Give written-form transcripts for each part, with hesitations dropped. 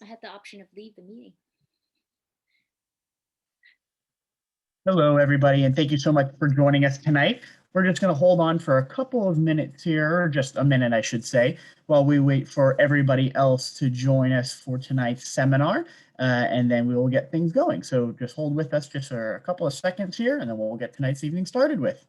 I had the option of leave the meeting. Hello, everybody, and thank you so much for joining us tonight. We're just going to hold on for a couple of minutes here, or just a minute, I should say, while we wait for everybody else to join us for tonight's seminar, and then we will get things going. So just hold with us just for a couple of seconds here, and then we'll get tonight's evening started with.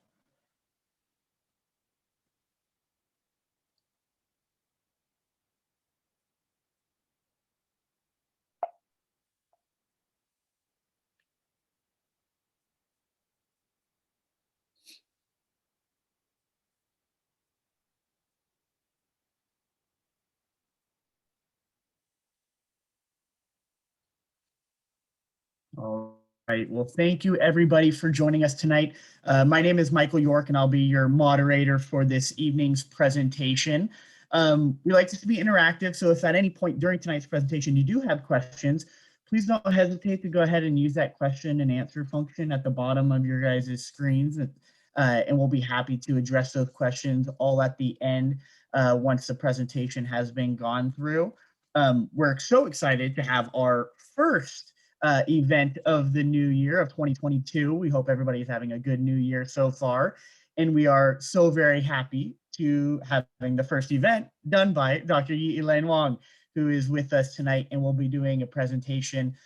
All right. Well, thank you everybody for joining us tonight. My name is Michael York, and I'll be your moderator for this evening's presentation. We like this to be interactive, so if at any point during tonight's presentation you do have questions, please don't hesitate to go ahead and use that question and answer function at the bottom of your guys' screens, and we'll be happy to address those questions all at the end once the presentation has been gone through. We're so excited to have our first event of the new year of 2022. We hope everybody is having a good new year so far. And we are so very happy to having the first event done by Dr. Elaine Wang, who is with us tonight and will be doing a presentation,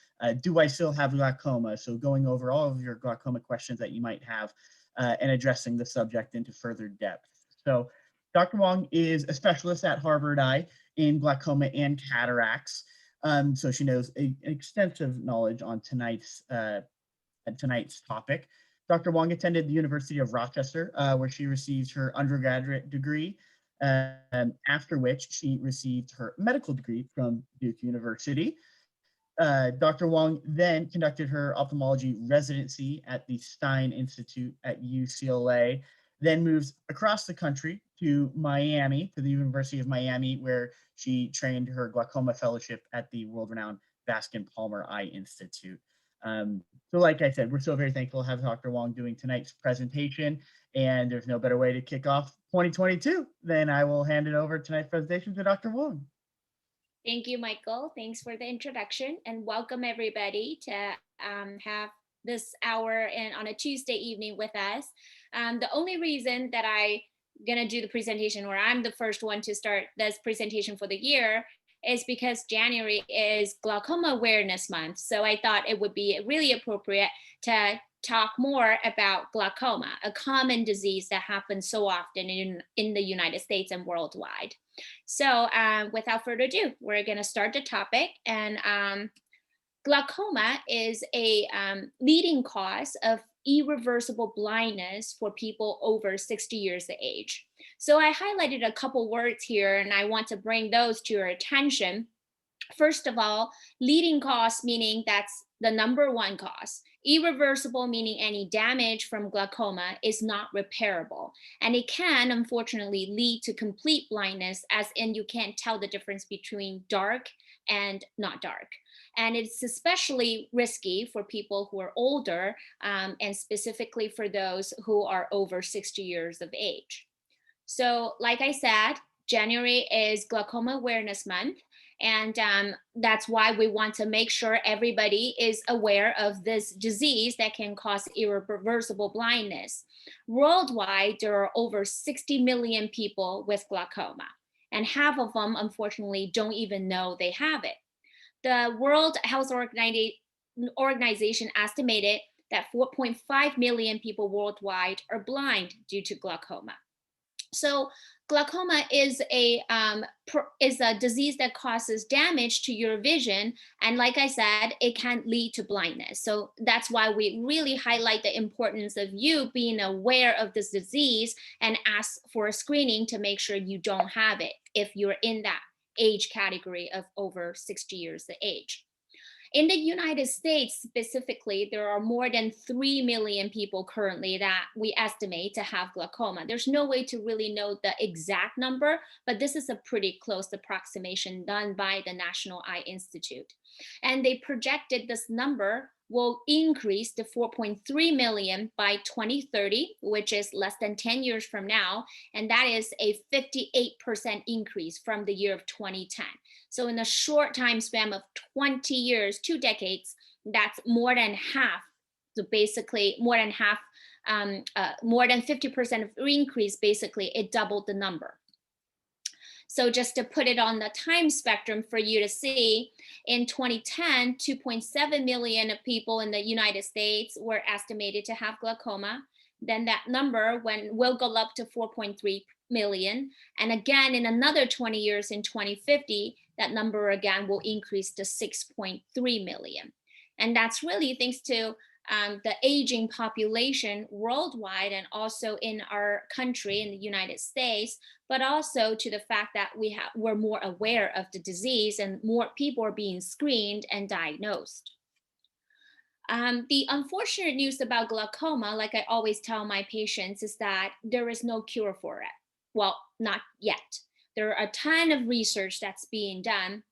Do I Still Have Glaucoma? So going over all of your glaucoma questions that you might have and addressing the subject into further depth. So Dr. Wang is a specialist at Harvard Eye in glaucoma and cataracts. So she knows an extensive knowledge on tonight's topic. Dr. Wang attended the University of Rochester, where she received her undergraduate degree, after which she received her medical degree from Duke University. Dr. Wang then conducted her ophthalmology residency at the Stein Institute at UCLA, then moves across the country to Miami, to the University of Miami, where she trained her glaucoma fellowship at the world-renowned Baskin Palmer Eye Institute. So like I said, we're so very thankful to have Dr. Wang doing tonight's presentation, and there's no better way to kick off 2022 than I will hand it over tonight's presentation to Dr. Wang. Thank you, Michael. Thanks for the introduction, and welcome everybody to have this hour and on a Tuesday evening with us. The only reason that I'm gonna do the presentation, or I'm the first one to start this presentation for the year, is because January is Glaucoma Awareness Month. So I thought it would be really appropriate to talk more about glaucoma, a common disease that happens so often in the United States and worldwide. So without further ado, we're going to start the topic. And glaucoma is a leading cause of irreversible blindness for people over 60 years of age. So I highlighted a couple words here, and I want to bring those to your attention. First of all, leading cause, meaning that's the number one cause. Irreversible, meaning any damage from glaucoma is not repairable. And it can, unfortunately, lead to complete blindness, as in you can't tell the difference between dark and not dark. And it's especially risky for people who are older, and specifically for those who are over 60 years of age. So, like I said, January is Glaucoma Awareness Month. And that's why we want to make sure everybody is aware of this disease that can cause irreversible blindness. Worldwide, there are over 60 million people with glaucoma, and half of them, unfortunately, don't even know they have it. The World Health Organization estimated that 4.5 million people worldwide are blind due to glaucoma. So glaucoma is a disease that causes damage to your vision, and like I said, it can lead to blindness. So that's why we really highlight the importance of you being aware of this disease and ask for a screening to make sure you don't have it if you're in that age category of over 60 years of age. In the United States specifically, there are more than 3 million people currently that we estimate to have glaucoma. There's no way to really know the exact number, but this is a pretty close approximation done by the National Eye Institute. And they projected this number will increase to 4.3 million by 2030, which is less than 10 years from now. And that is a 58% increase from the year of 2010. So in a short time span of 20 years, 2 decades, that's more than half. So basically more than half, more than 50% of increase, basically it doubled the number. So just to put it on the time spectrum for you to see, in 2010, 2.7 million of people in the United States were estimated to have glaucoma. Then that number will go up to 4.3 million. And again, in another 20 years, in 2050, that number again will increase to 6.3 million. And that's really thanks to the aging population worldwide and also in our country, in the United States, but also to the fact that we're more aware of the disease and more people are being screened and diagnosed. The unfortunate news about glaucoma, like I always tell my patients, is that there is no cure for it. Well, not yet. There are a ton of research that's being done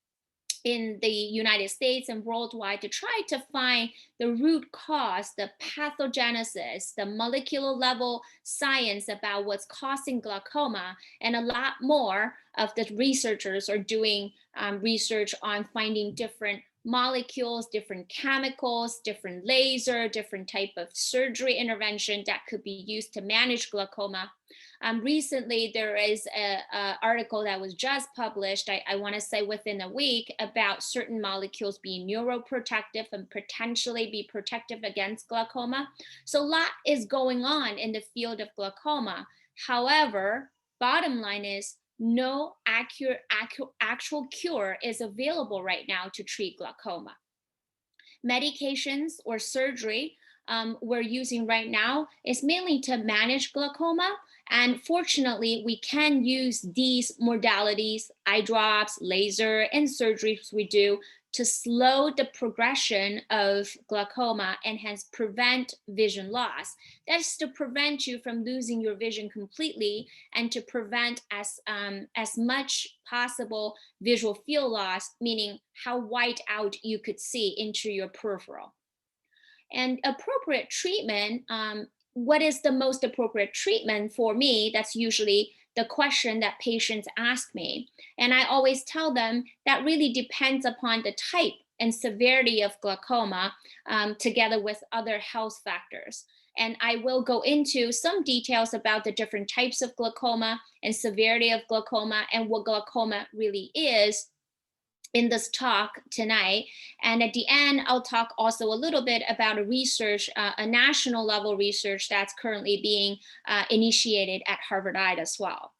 in the United States and worldwide to try to find the root cause, the pathogenesis, the molecular level science about what's causing glaucoma. And a lot more of the researchers are doing research on finding different molecules, different chemicals, different laser, different type of surgery intervention that could be used to manage glaucoma. Recently, there is an article that was just published, I want to say within a week, about certain molecules being neuroprotective and potentially be protective against glaucoma. So a lot is going on in the field of glaucoma. However, bottom line is no actual cure is available right now to treat glaucoma. Medications or surgery we're using right now is mainly to manage glaucoma. And fortunately, we can use these modalities, eye drops, laser, and surgeries we do to slow the progression of glaucoma and hence prevent vision loss. That's to prevent you from losing your vision completely and to prevent as much possible visual field loss, meaning how white out you could see into your peripheral. And appropriate treatment, what is the most appropriate treatment for me? That's usually the question that patients ask me. And I always tell them that really depends upon the type and severity of glaucoma, together with other health factors. And I will go into some details about the different types of glaucoma and severity of glaucoma and what glaucoma really is in this talk tonight. And at the end, I'll talk also a little bit about a research, a national level research that's currently being initiated at Harvard Eye as well.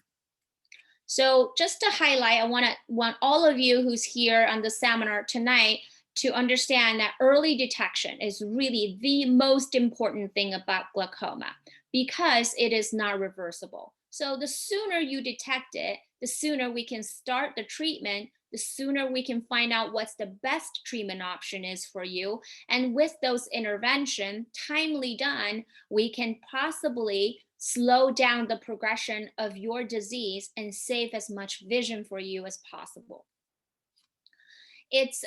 So just to highlight, I want all of you who's here on the seminar tonight to understand that early detection is really the most important thing about glaucoma because it is not reversible. So the sooner you detect it, the sooner we can start the treatment, the sooner we can find out what's the best treatment option is for you. And with those interventions, timely done, we can possibly slow down the progression of your disease and save as much vision for you as possible. It's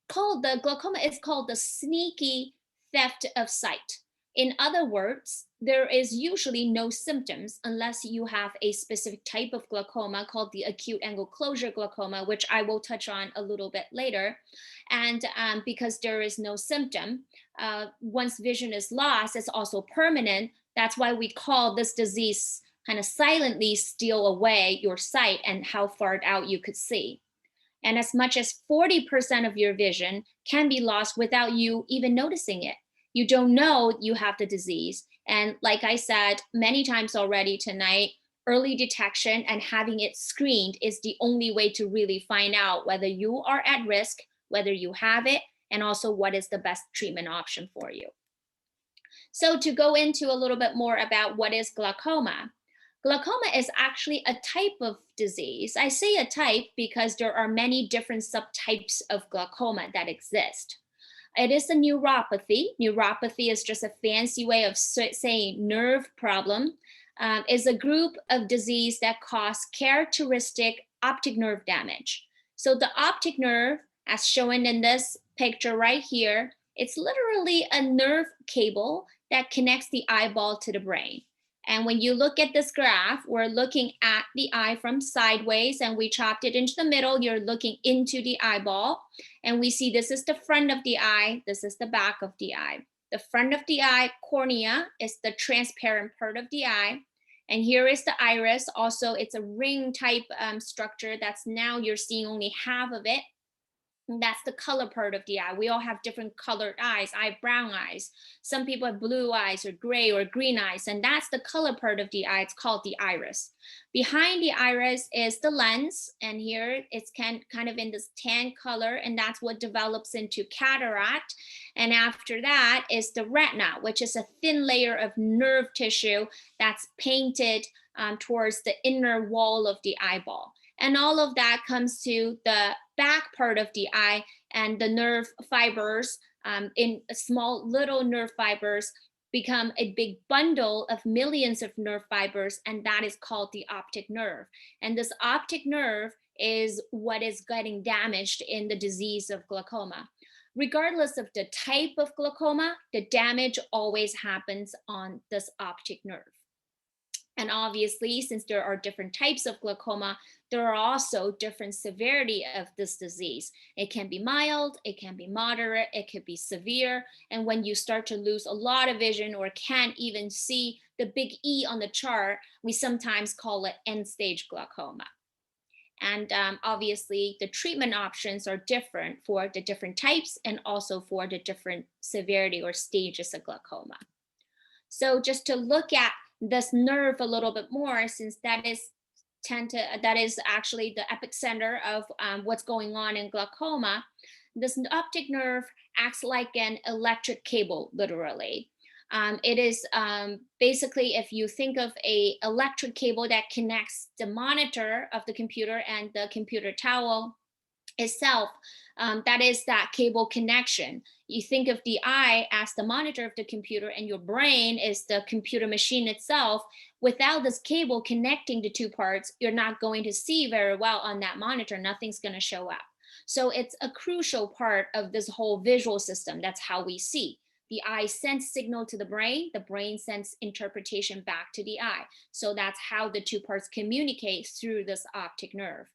called the glaucoma is called the sneaky theft of sight. In other words, there is usually no symptoms unless you have a specific type of glaucoma called the acute angle closure glaucoma, which I will touch on a little bit later. And because there is no symptom, once vision is lost, it's also permanent. That's why we call this disease kind of silently steal away your sight and how far out you could see. And as much as 40% of your vision can be lost without you even noticing it. You don't know you have the disease. And like I said many times already tonight, early detection and having it screened is the only way to really find out whether you are at risk, whether you have it, and also what is the best treatment option for you. So to go into a little bit more about what is glaucoma. Glaucoma is actually a type of disease. I say a type because there are many different subtypes of glaucoma that exist. It is a neuropathy. Neuropathy is just a fancy way of saying nerve problem. Is a group of disease that cause characteristic optic nerve damage. So the optic nerve, as shown in this picture right here, It's literally a nerve cable that connects the eyeball to the brain. And when you look at this graph, we're looking at the eye from sideways and we chopped it into the middle. You're looking into the eyeball. And we see this is the front of the eye. This is the back of the eye. The front of the eye, cornea, is the transparent part of the eye. And here is the iris. Also, it's a ring type structure that's now you're seeing only half of it. And that's the color part of the eye. We all have different colored eyes. I have brown eyes. Some people have blue eyes or gray or green eyes. And that's the color part of the eye. It's called the iris. Behind the iris is the lens. And here it's kind of in this tan color. And that's what develops into cataract. And after that is the retina, which is a thin layer of nerve tissue that's painted towards the inner wall of the eyeball. And all of that comes to the back part of the eye, and the nerve fibers in small little nerve fibers become a big bundle of millions of nerve fibers, and that is called the optic nerve. And this optic nerve is what is getting damaged in the disease of glaucoma. Regardless of the type of glaucoma, the damage always happens on this optic nerve. And obviously, since there are different types of glaucoma, there are also different severity of this disease. It can be mild, it can be moderate, it could be severe. And when you start to lose a lot of vision or can't even see the big E on the chart, we sometimes call it end-stage glaucoma. And obviously, the treatment options are different for the different types and also for the different severity or stages of glaucoma. So just to look at this nerve a little bit more, since that is actually the epicenter of what's going on in glaucoma. This optic nerve acts like an electric cable, literally. It is basically, if you think of a electric cable that connects the monitor of the computer and the computer tower itself, that is that cable connection. You think of the eye as the monitor of the computer and your brain is the computer machine itself. Without this cable connecting the two parts, you're not going to see very well on that monitor. Nothing's going to show up. So it's a crucial part of this whole visual system. That's how we see. The eye sends signal to the brain sends interpretation back to the eye. So that's how the two parts communicate through this optic nerve.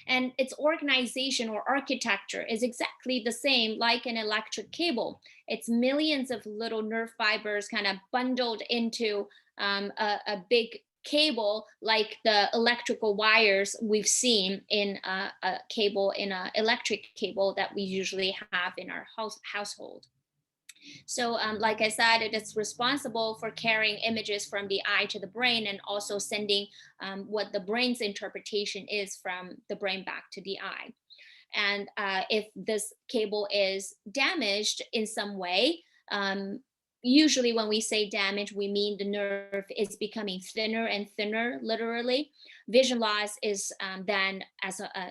And its organization or architecture is exactly the same like an electric cable. It's millions of little nerve fibers kind of bundled into a big cable, like the electrical wires we've seen in a cable, in an electric cable that we usually have in our household. So like I said, it is responsible for carrying images from the eye to the brain and also sending what the brain's interpretation is from the brain back to the eye. And if this cable is damaged in some way, usually when we say damage, we mean the nerve is becoming thinner and thinner, literally. Vision loss is then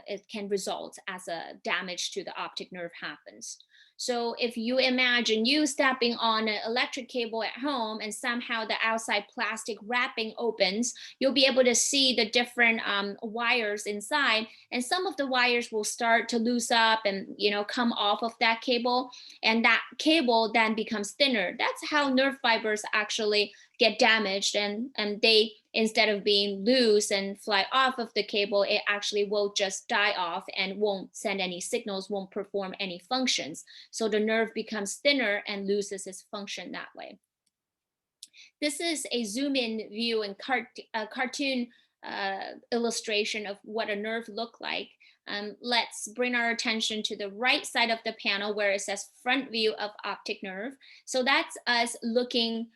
it can result as a damage to the optic nerve happens. So if you imagine you stepping on an electric cable at home and somehow the outside plastic wrapping opens, you'll be able to see the different wires inside, and some of the wires will start to loose up and come off of that cable, and that cable then becomes thinner. That's how nerve fibers actually get damaged, and they, instead of being loose and fly off of the cable, it actually will just die off and won't send any signals, won't perform any functions. So the nerve becomes thinner and loses its function that way. This is a zoom in view and cartoon illustration of what a nerve look like. Let's bring our attention to the right side of the panel where it says front view of optic nerve. So that's us looking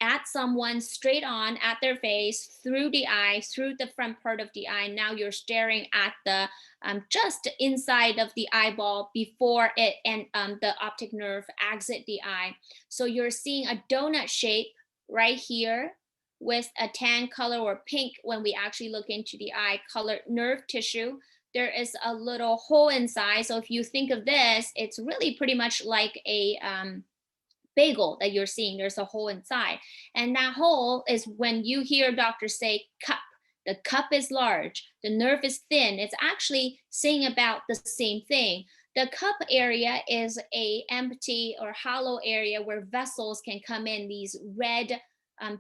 at someone straight on at their face, through the eye, through the front part of the eye. Now you're staring at the just inside of the eyeball before it and the optic nerve exit the eye. So you're seeing a donut shape right here with a tan color or pink when we actually look into the eye color nerve tissue. There is a little hole inside. So if you think of this, it's really pretty much like a bagel that you're seeing. There's a hole inside, and that hole is when you hear doctors say cup. The cup is large, the nerve is thin. It's actually saying about the same thing. The cup area is a empty or hollow area where vessels can come in, these red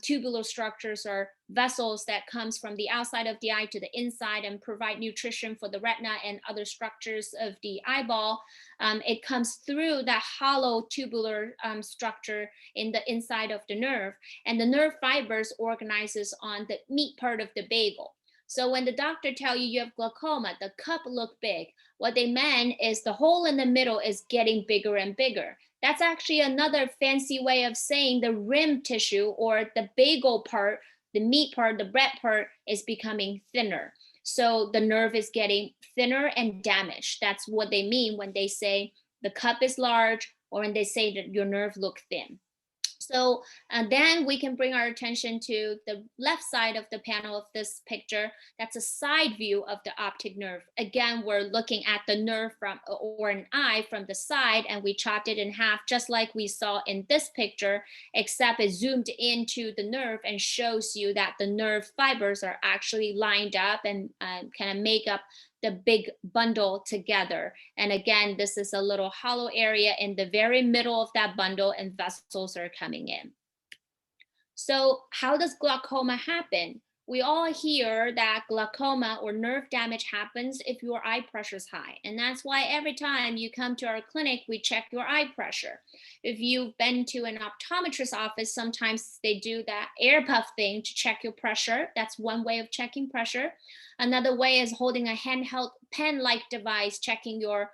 tubular structures or vessels that comes from the outside of the eye to the inside and provide nutrition for the retina and other structures of the eyeball. It comes through that hollow tubular structure in the inside of the nerve, and the nerve fibers organizes on the meat part of the bagel. So when the doctor tell you have glaucoma, the cup look big, what they meant is the hole in the middle is getting bigger and bigger. That's actually another fancy way of saying the rim tissue or the bagel part, the meat part, the bread part is becoming thinner. So the nerve is getting thinner and damaged. That's what they mean when they say the cup is large or when they say that your nerve look thin. So then we can bring our attention to the left side of the panel of this picture. That's a side view of the optic nerve. Again, we're looking at the nerve from or an eye from the side, and we chopped it in half just like we saw in this picture, except it zoomed into the nerve and shows you that the nerve fibers are actually lined up and kind of make up the big bundle together. And again, this is a little hollow area in the very middle of that bundle, and vessels are coming in. So how does glaucoma happen? We all hear that glaucoma or nerve damage happens if your eye pressure is high. And that's why every time you come to our clinic, we check your eye pressure. If you've been to an optometrist office, sometimes they do that air puff thing to check your pressure. That's one way of checking pressure. Another way is holding a handheld pen-like device, checking your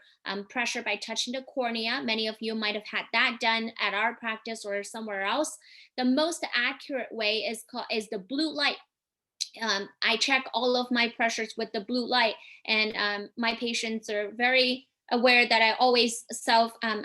pressure by touching the cornea. Many of you might have had that done at our practice or somewhere else. The most accurate way is the blue light. I check all of my pressures with the blue light, and my patients are very aware that I always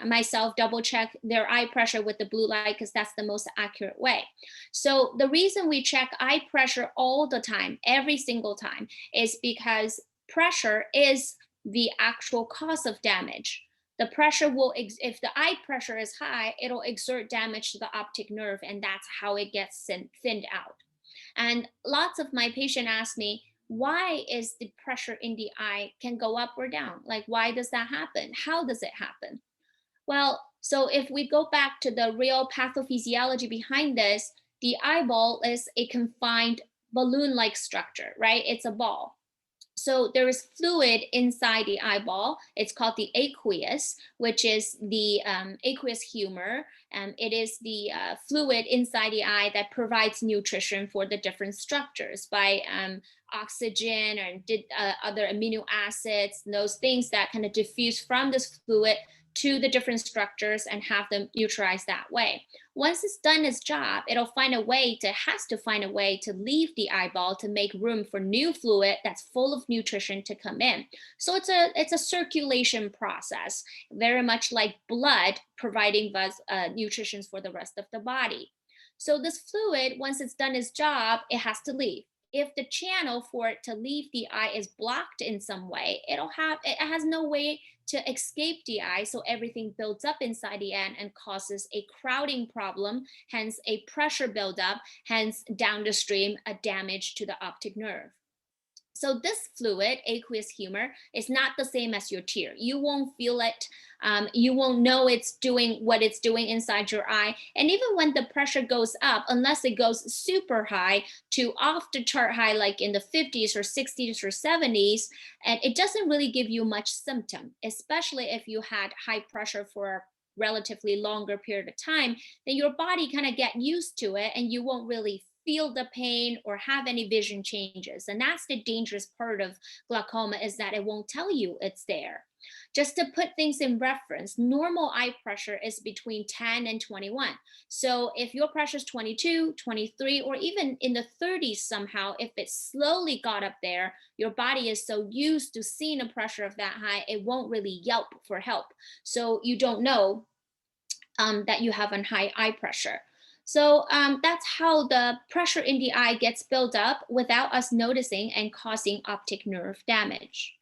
myself double check their eye pressure with the blue light because that's the most accurate way. So the reason we check eye pressure all the time, every single time, is because pressure is the actual cause of damage. The pressure will, if the eye pressure is high, it'll exert damage to the optic nerve, and that's how it gets thinned out. And lots of my patients ask me, why is the pressure in the eye can go up or down? Like, why does that happen? How does it happen? Well, so if we go back to the real pathophysiology behind this, the eyeball is a confined balloon-like structure, right? It's a ball. So there is fluid inside the eyeball. It's called the aqueous, which is the aqueous humor. It is the fluid inside the eye that provides nutrition for the different structures by oxygen and other amino acids, those things that kind of diffuse from this fluid to the different structures and have them neutralized that way. Once it's done its job, has to find a way to leave the eyeball to make room for new fluid that's full of nutrition to come in. So it's a circulation process, very much like blood providing nutrition for the rest of the body. So this fluid, once it's done its job, it has to leave. If the channel for it to leave the eye is blocked in some way, it has no way to escape the eye, so everything builds up inside the eye and causes a crowding problem, hence a pressure buildup, hence down the stream a damage to the optic nerve. So this fluid, aqueous humor, is not the same as your tear. You won't feel it. You won't know it's doing what it's doing inside your eye. And even when the pressure goes up, unless it goes super high to off the chart high, like in the 50s or 60s or 70s, and it doesn't really give you much symptom, especially if you had high pressure for a relatively longer period of time, then your body kind of get used to it and you won't really feel the pain or have any vision changes. And that's the dangerous part of glaucoma, is that it won't tell you it's there. Just to put things in reference, normal eye pressure is between 10 and 21. So if your pressure is 22, 23, or even in the 30s somehow, if it slowly got up there, your body is so used to seeing a pressure of that high, it won't really yelp for help. So you don't know that you have a high eye pressure. So that's how the pressure in the eye gets built up without us noticing and causing optic nerve damage.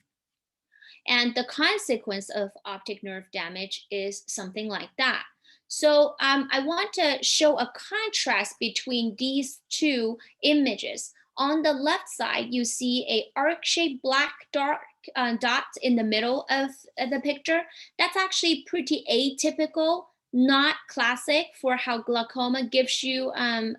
And the consequence of optic nerve damage is something like that. So I want to show a contrast between these two images. On the left side, you see a arc-shaped black dark dot in the middle of the picture. That's actually pretty atypical, not classic for how glaucoma gives you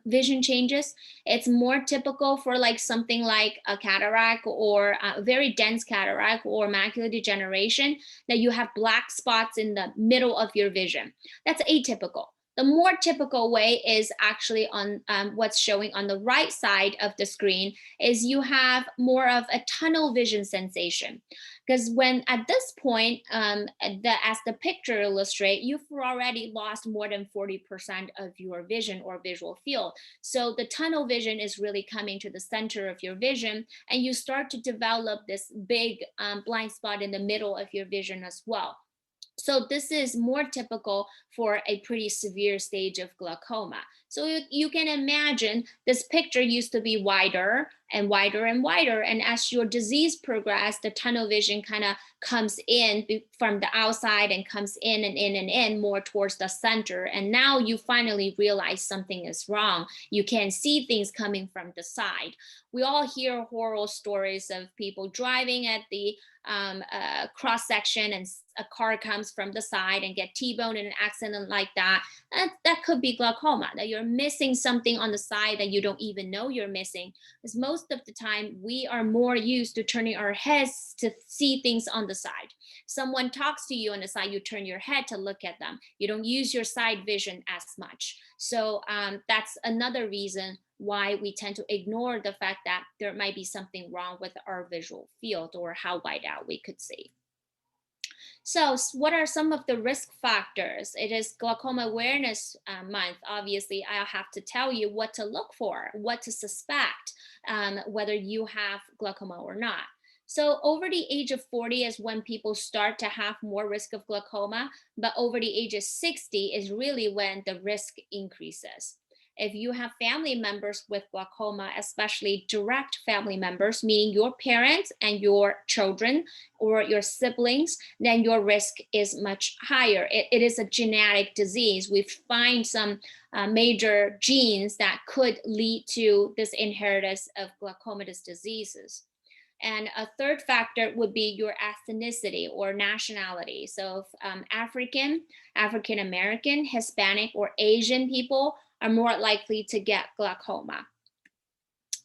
vision changes. It's more typical for like something like a cataract or a very dense cataract or macular degeneration, that you have black spots in the middle of your vision. That's atypical. The more typical way is actually on what's showing on the right side of the screen, is you have more of a tunnel vision sensation. Because when at this point, as the picture illustrates, you've already lost more than 40% of your vision or visual field. So the tunnel vision is really coming to the center of your vision, and you start to develop this big blind spot in the middle of your vision as well. So this is more typical for a pretty severe stage of glaucoma. So you can imagine this picture used to be wider and wider and wider. And as your disease progressed, the tunnel vision kind of comes in from the outside and comes in and in and in more towards the center. And now you finally realize something is wrong. You can see things coming from the side. We all hear horror stories of people driving at the cross section, and a car comes from the side and get T-boned in an accident like that. That could be glaucoma, that you're missing something on the side that you don't even know you're missing. Because most of the time we are more used to turning our heads to see things on the side. Someone talks to you on the side, you turn your head to look at them. You don't use your side vision as much. So that's another reason why we tend to ignore the fact that there might be something wrong with our visual field or how wide out we could see. So what are some of the risk factors? It is Glaucoma Awareness Month. Obviously, I'll have to tell you what to look for, what to suspect, whether you have glaucoma or not. So over the age of 40 is when people start to have more risk of glaucoma, but over the age of 60 is really when the risk increases. If you have family members with glaucoma, especially direct family members, meaning your parents and your children or your siblings, then your risk is much higher. It is a genetic disease. We find some major genes that could lead to this inheritance of glaucomatous diseases. And a third factor would be your ethnicity or nationality. So African American, Hispanic, or Asian people are more likely to get glaucoma.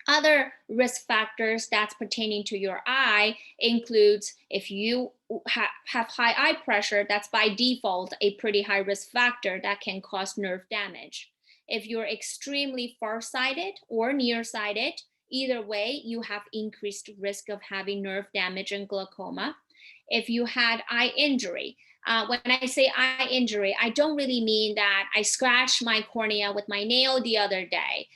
Other risk factors that's pertaining to your eye includes if you have high eye pressure, that's by default a pretty high risk factor that can cause nerve damage. If you're extremely farsighted or nearsighted, either way, you have increased risk of having nerve damage and glaucoma. If you had eye injury, when I say eye injury, I don't really mean that I scratched my cornea with my nail the other day.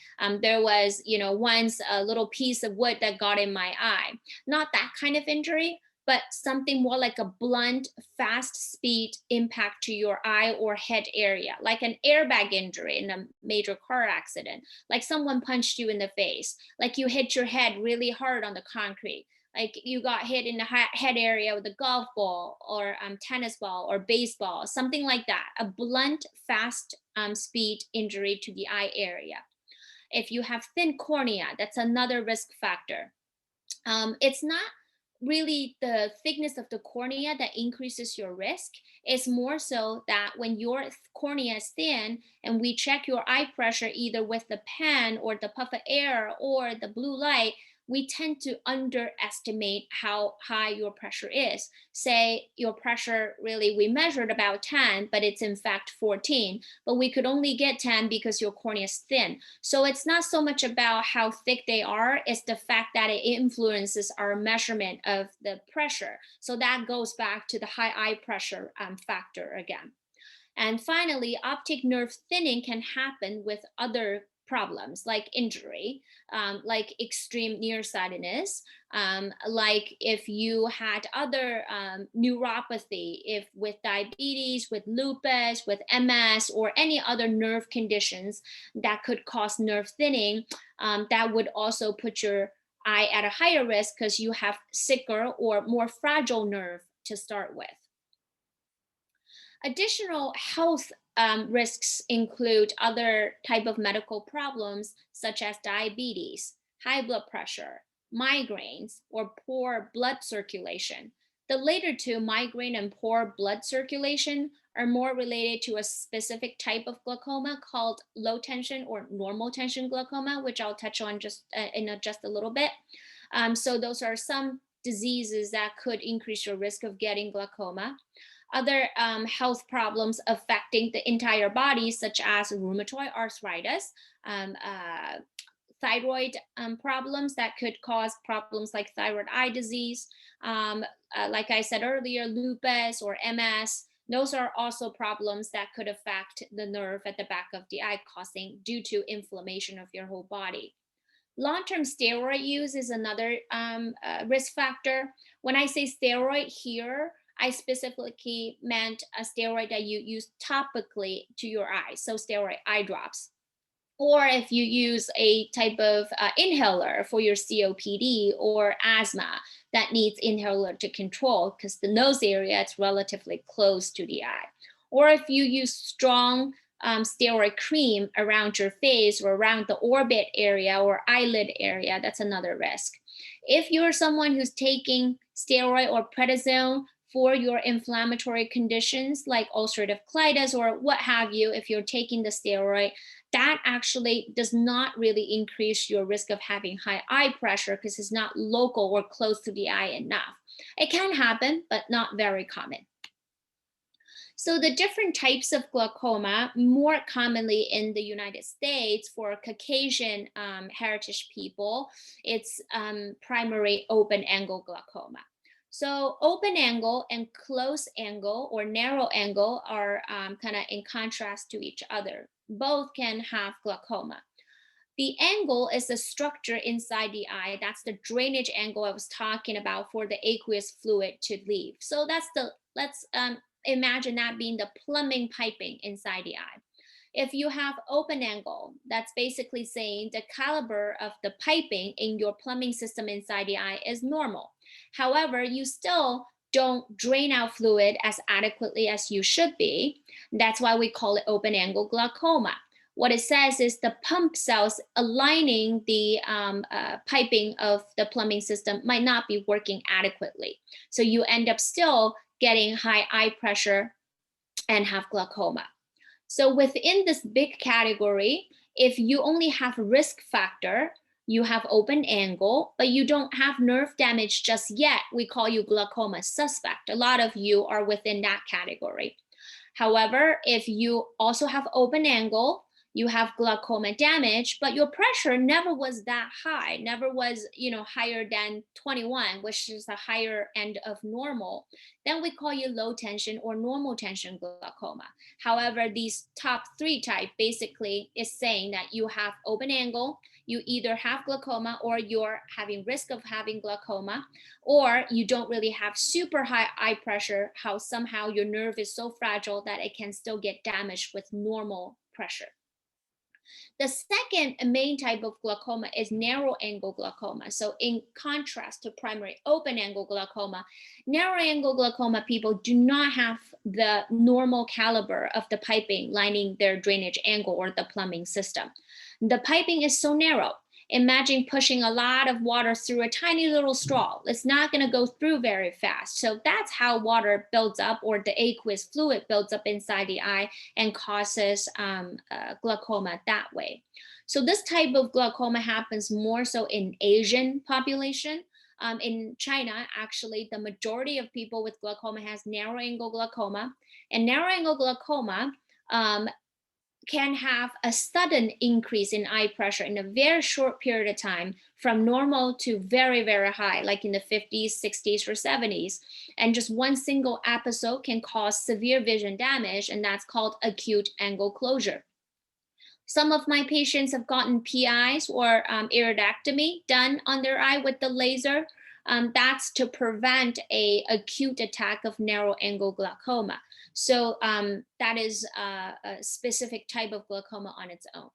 There was, once a little piece of wood that got in my eye. Not that kind of injury, but something more like a blunt, fast speed impact to your eye or head area, like an airbag injury in a major car accident, like someone punched you in the face, like you hit your head really hard on the concrete, like you got hit in the head area with a golf ball or tennis ball or baseball, something like that, a blunt, fast speed injury to the eye area. If you have thin cornea, that's another risk factor. It's not really the thickness of the cornea that increases your risk. It's more so that when your cornea is thin and we check your eye pressure either with the pen or the puff of air or the blue light, we tend to underestimate how high your pressure is. Say your pressure really, we measured about 10, but it's in fact 14, but we could only get 10 because your cornea is thin. So it's not so much about how thick they are, it's the fact that it influences our measurement of the pressure. So that goes back to the high eye pressure factor again. And finally, optic nerve thinning can happen with other problems like injury, like extreme nearsightedness, like if you had other neuropathy, if with diabetes, with lupus, with MS, or any other nerve conditions that could cause nerve thinning, that would also put your eye at a higher risk because you have sicker or more fragile nerve to start with. Additional health risks include other type of medical problems such as diabetes, high blood pressure, migraines, or poor blood circulation. The later two, migraine and poor blood circulation, are more related to a specific type of glaucoma called low tension or normal tension glaucoma, which I'll touch on just just a little bit. So those are some diseases that could increase your risk of getting glaucoma. Other health problems affecting the entire body, such as rheumatoid arthritis, um, uh, thyroid problems that could cause problems like thyroid eye disease. Like I said earlier, lupus or MS. Those are also problems that could affect the nerve at the back of the eye, causing due to inflammation of your whole body. Long-term steroid use is another risk factor. When I say steroid here, I specifically meant a steroid that you use topically to your eyes, so steroid eye drops. Or if you use a type of inhaler for your COPD or asthma that needs inhaler to control, because the nose area is relatively close to the eye. Or if you use strong steroid cream around your face or around the orbit area or eyelid area, that's another risk. If you're someone who's taking steroid or prednisone for your inflammatory conditions like ulcerative colitis or what have you, if you're taking the steroid, that actually does not really increase your risk of having high eye pressure because it's not local or close to the eye enough. It can happen, but not very common. So the different types of glaucoma, more commonly in the United States for Caucasian heritage people, it's primary open angle glaucoma. So open angle and close angle or narrow angle are kind of in contrast to each other. Both can have glaucoma. The angle is the structure inside the eye. That's the drainage angle I was talking about for the aqueous fluid to leave. So let's imagine that being the plumbing piping inside the eye. If you have open angle, that's basically saying the caliber of the piping in your plumbing system inside the eye is normal. However, you still don't drain out fluid as adequately as you should be. That's why we call it open angle glaucoma. What it says is the pump cells aligning the piping of the plumbing system might not be working adequately. So you end up still getting high eye pressure and have glaucoma. So within this big category, if you only have risk factor, you have open angle, but you don't have nerve damage just yet, we call you glaucoma suspect. A lot of you are within that category. However, if you also have open angle, you have glaucoma damage, but your pressure never was that high, never was, higher than 21, which is the higher end of normal, then we call you low tension or normal tension glaucoma. However, these top three type basically is saying that you have open angle, you either have glaucoma or you're having risk of having glaucoma, or you don't really have super high eye pressure, how somehow your nerve is so fragile that it can still get damaged with normal pressure. The second main type of glaucoma is narrow angle glaucoma. So in contrast to primary open angle glaucoma, narrow angle glaucoma people do not have the normal caliber of the piping lining their drainage angle or the plumbing system. The piping is so narrow. Imagine pushing a lot of water through a tiny little straw. It's not going to go through very fast. So that's how water builds up, or the aqueous fluid builds up inside the eye and causes glaucoma that way. So this type of glaucoma happens more so in Asian population. In China, actually, the majority of people with glaucoma has narrow angle glaucoma. And narrow angle glaucoma can have a sudden increase in eye pressure in a very short period of time from normal to very, very high, like in the 50s, 60s, or 70s. And just one single episode can cause severe vision damage, and that's called acute angle closure. Some of my patients have gotten PIs or iridectomy done on their eye with the laser. That's to prevent an acute attack of narrow angle glaucoma. So that is a specific type of glaucoma on its own.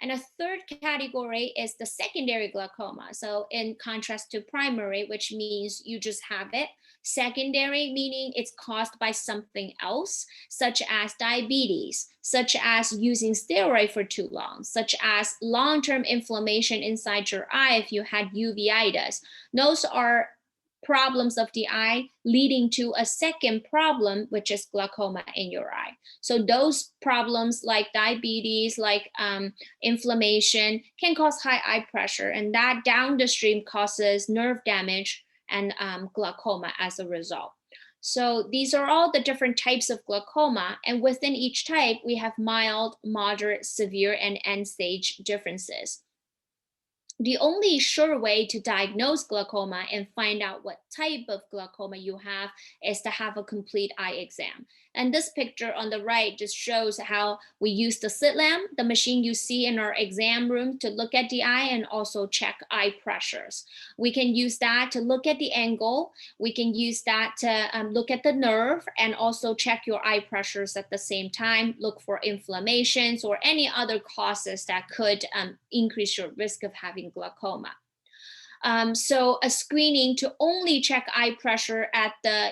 And a third category is the secondary glaucoma. So, in contrast to primary, which means you just have it, secondary meaning it's caused by something else, such as diabetes, such as using steroid for too long, such as long term inflammation inside your eye if you had uveitis. Those are problems of the eye leading to a second problem, which is glaucoma in your eye. So those problems like diabetes, like inflammation, can cause high eye pressure, and that down the stream causes nerve damage and glaucoma as a result. So these are all the different types of glaucoma, and within each type, we have mild, moderate, severe, and end stage differences. The only sure way to diagnose glaucoma and find out what type of glaucoma you have is to have a complete eye exam. And this picture on the right just shows how we use the slit lamp, the machine you see in our exam room, to look at the eye and also check eye pressures. We can use that to look at the angle. We can use that to look at the nerve and also check your eye pressures at the same time, look for inflammations or any other causes that could increase your risk of having glaucoma. So a screening to only check eye pressure at the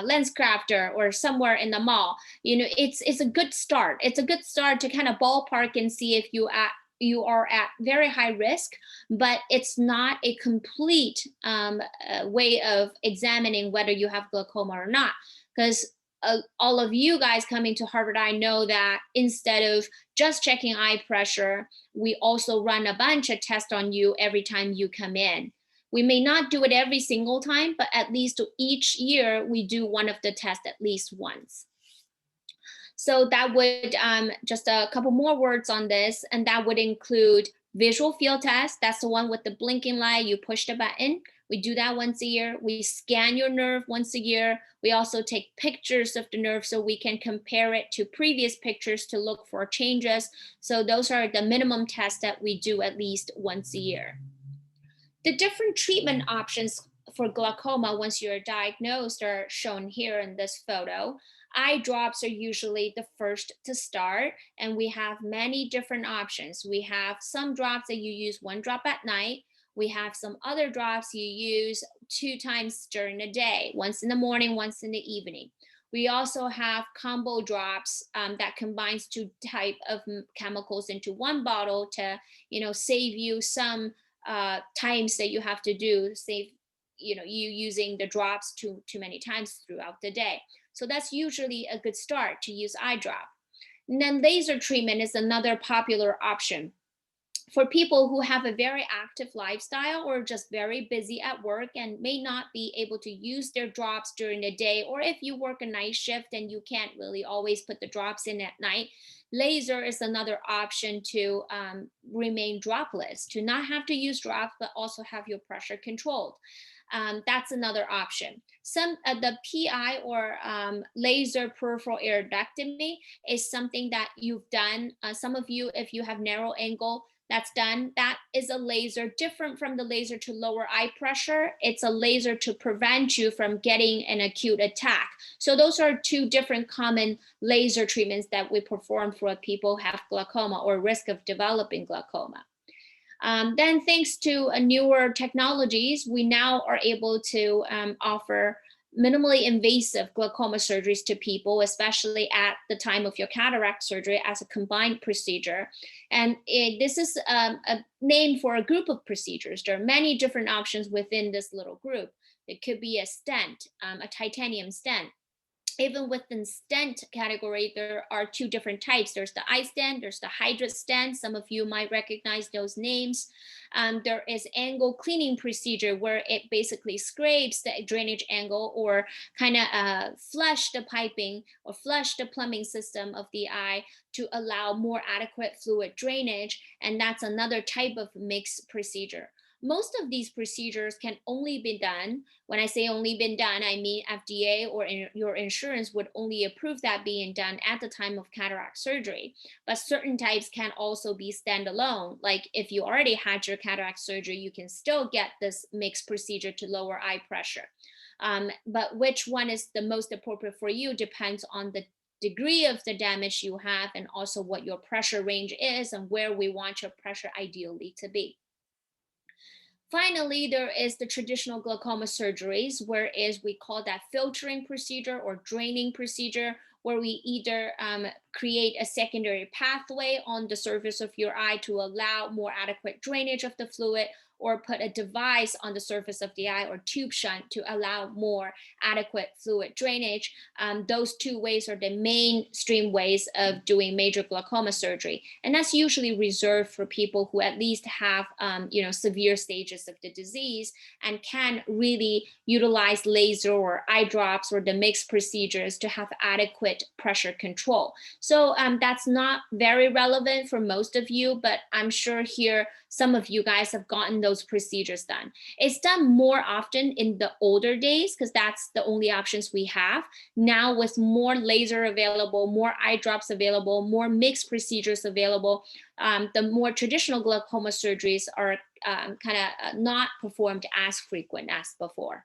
lens crafter or somewhere in the mall, it's a good start. It's a good start to kind of ballpark and see if you are at very high risk, but it's not a complete way of examining whether you have glaucoma or not. Because all of you guys coming to Harvard Eye know that instead of just checking eye pressure, we also run a bunch of tests on you every time you come in. We may not do it every single time, but at least each year we do one of the tests at least once. So that would just a couple more words on this, and that would include visual field test. That's the one with the blinking light. You push the button. We do that once a year. We scan your nerve once a year. We also take pictures of the nerve so we can compare it to previous pictures to look for changes. So those are the minimum tests that we do at least once a year. The different treatment options for glaucoma once you're diagnosed are shown here in this photo. Eye drops are usually the first to start, and we have many different options. We have some drops that you use one drop at night. We have some other drops you use 2 times during the day, once in the morning, once in the evening. We also have combo drops that combines 2 type of chemicals into one bottle to, save you some times that you have to do, save you using the drops too many times throughout the day. So that's usually a good start to use eye drop. And then laser treatment is another popular option for people who have a very active lifestyle or just very busy at work and may not be able to use their drops during the day, or if you work a night shift and you can't really always put the drops in at night. Laser is another option to remain dropless, to not have to use drops but also have your pressure controlled. That's another option. The PI or laser peripheral iridotomy is something that you've done. Some of you, if you have narrow angle, that's done. That is a laser different from the laser to lower eye pressure. It's a laser to prevent you from getting an acute attack. So those are 2 different common laser treatments that we perform for people who have glaucoma or risk of developing glaucoma. Then thanks to newer technologies, we now are able to offer minimally invasive glaucoma surgeries to people, especially at the time of your cataract surgery, as a combined procedure. And this is a name for a group of procedures. There are many different options within this little group. It could be a stent, a titanium stent. Even within stent category, there are 2 different types. There's the eye stent, there's the hydrous stent. Some of you might recognize those names. There is angle cleaning procedure where it basically scrapes the drainage angle or kind of flush the piping or flush the plumbing system of the eye to allow more adequate fluid drainage. And that's another type of mixed procedure. Most of these procedures can only be done. When I say only been done, I mean FDA or your insurance would only approve that being done at the time of cataract surgery. But certain types can also be standalone. Like if you already had your cataract surgery, you can still get this mixed procedure to lower eye pressure. But which one is the most appropriate for you depends on the degree of the damage you have, and also what your pressure range is and where we want your pressure ideally to be. Finally, there is the traditional glaucoma surgeries, whereas we call that filtering procedure or draining procedure, where we either create a secondary pathway on the surface of your eye to allow more adequate drainage of the fluid, or put a device on the surface of the eye or tube shunt to allow more adequate fluid drainage. Those two ways are the mainstream ways of doing major glaucoma surgery. And that's usually reserved for people who at least have severe stages of the disease and can really utilize laser or eye drops or the mixed procedures to have adequate pressure control. So that's not very relevant for most of you, but I'm sure here some of you guys have gotten those procedures done. It's done more often in the older days because that's the only options we have. Now with more laser available, more eye drops available, more mixed procedures available, the more traditional glaucoma surgeries are not performed as frequent as before.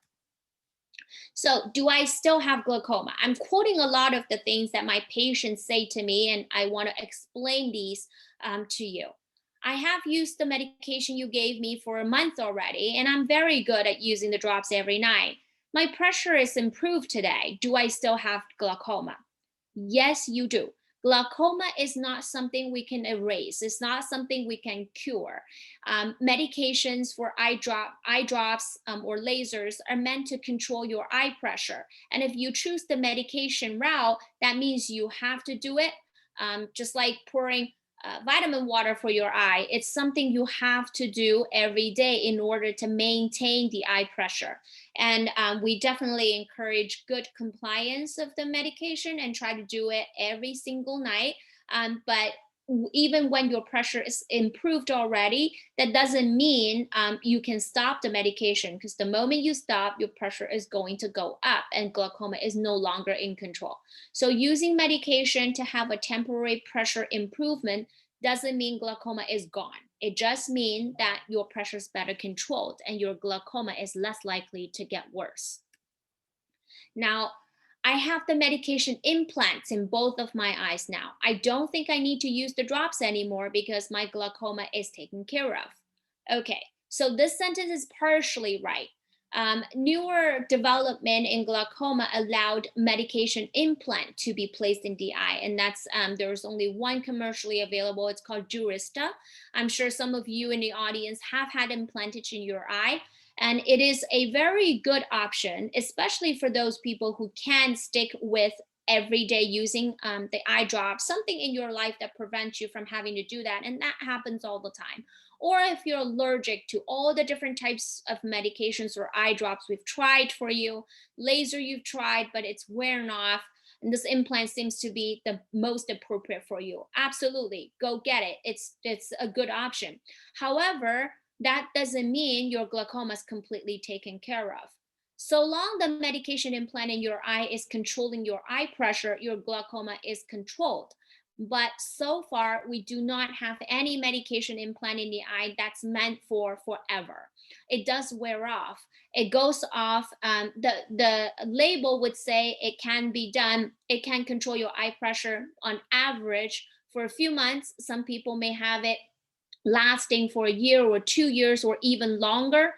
So do I still have glaucoma? I'm quoting a lot of the things that my patients say to me, and I want to explain these to you. I have used the medication you gave me for a month already, and I'm very good at using the drops every night. My pressure is improved today. Do I still have glaucoma? Yes, you do. Glaucoma is not something we can erase. It's not something we can cure. Medications for eye drops or lasers are meant to control your eye pressure. And if you choose the medication route, that means you have to do it. Just like pouring vitamin water for your eye, it's something you have to do every day in order to maintain the eye pressure. And we definitely encourage good compliance of the medication and try to do it every single night. But even when your pressure is improved already, that doesn't mean you can stop the medication, because the moment you stop, your pressure is going to go up and glaucoma is no longer in control. So using medication to have a temporary pressure improvement doesn't mean glaucoma is gone. It just means that your pressure is better controlled and your glaucoma is less likely to get worse. Now, I have the medication implants in both of my eyes now. I don't think I need to use the drops anymore because my glaucoma is taken care of. Okay, so this sentence is partially right. Newer development in glaucoma allowed medication implant to be placed in the eye, and that's there's only one commercially available. It's called Durista. I'm sure some of you in the audience have had implanted in your eye, and it is a very good option, especially for those people who can stick with every day using the eye drop, something in your life that prevents you from having to do that. And that happens all the time. Or if you're allergic to all the different types of medications or eye drops we've tried for you, laser you've tried, but it's wearing off, and this implant seems to be the most appropriate for you. Absolutely, go get it. It's a good option. However, that doesn't mean your glaucoma is completely taken care of. So long the medication implant in your eye is controlling your eye pressure, your glaucoma is controlled. But so far, we do not have any medication implant in the eye that's meant for forever. It does wear off. It goes off. The label would say it can be done. It can control your eye pressure on average for a few months. Some people may have it lasting for a year or 2 years or even longer.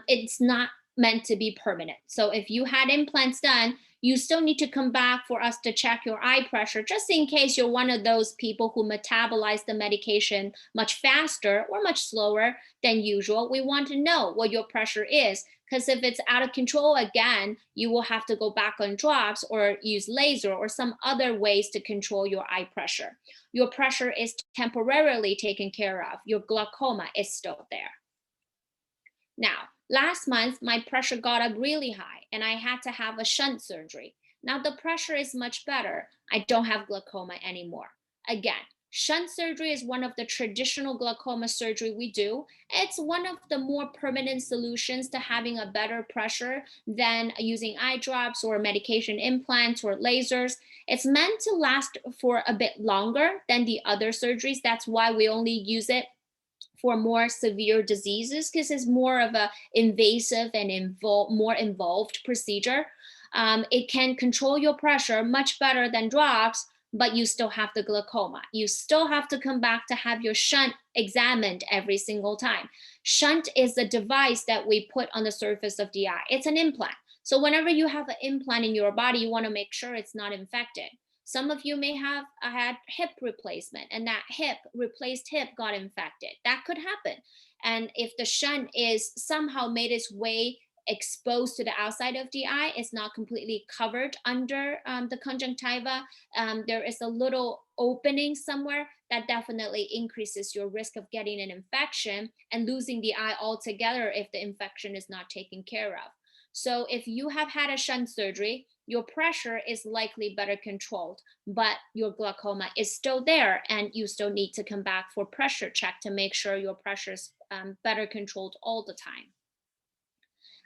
It's not meant to be permanent. So if you had implants done, you still need to come back for us to check your eye pressure, just in case you're one of those people who metabolize the medication much faster or much slower than usual. We want to know what your pressure is, because if it's out of control again, you will have to go back on drops or use laser or some other ways to control your eye pressure. Your pressure is temporarily taken care of. Your glaucoma is still there. Now, last month, my pressure got up really high and I had to have a shunt surgery. Now the pressure is much better. I don't have glaucoma anymore. Again, shunt surgery is one of the traditional glaucoma surgery we do. It's one of the more permanent solutions to having a better pressure than using eye drops or medication implants or lasers. It's meant to last for a bit longer than the other surgeries. That's why we only use it for more severe diseases, because it's more of a invasive and more involved procedure. It can control your pressure much better than drops, but you still have the glaucoma. You still have to come back to have your shunt examined every single time. Shunt is the device that we put on the surface of the eye. It's an implant. So whenever you have an implant in your body, you want to make sure it's not infected. Some of you may have had hip replacement, and that replaced hip got infected. That could happen. And if the shunt is somehow made its way exposed to the outside of the eye, it's not completely covered under the conjunctiva, there is a little opening somewhere, that definitely increases your risk of getting an infection and losing the eye altogether if the infection is not taken care of. So if you have had a shunt surgery, your pressure is likely better controlled, but your glaucoma is still there, and you still need to come back for pressure check to make sure your pressure is better controlled all the time.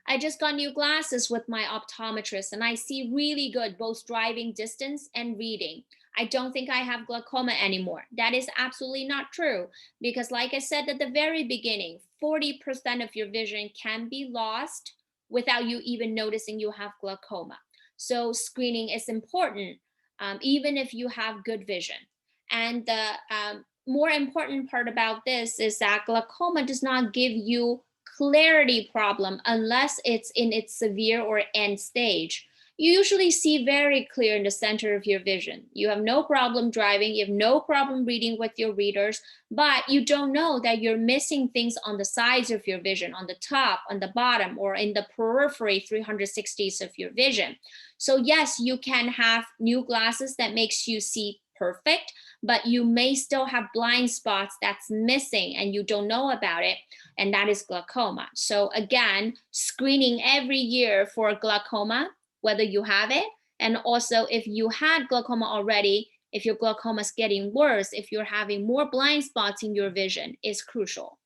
I just got new glasses with my optometrist, and I see really good both driving distance and reading. I don't think I have glaucoma anymore. That is absolutely not true, because like I said at the very beginning, 40% of your vision can be lost without you even noticing you have glaucoma. So screening is important, even if you have good vision. And the more important part about this is that glaucoma does not give you clarity problem unless it's in its severe or end stage. You usually see very clear in the center of your vision. You have no problem driving, you have no problem reading with your readers, but you don't know that you're missing things on the sides of your vision, on the top, on the bottom, or in the periphery 360s of your vision. So yes, you can have new glasses that makes you see perfect, but you may still have blind spots that's missing and you don't know about it, and that is glaucoma. So again, screening every year for glaucoma, whether you have it, and also if you had glaucoma already, if your glaucoma is getting worse, if you're having more blind spots in your vision, is crucial.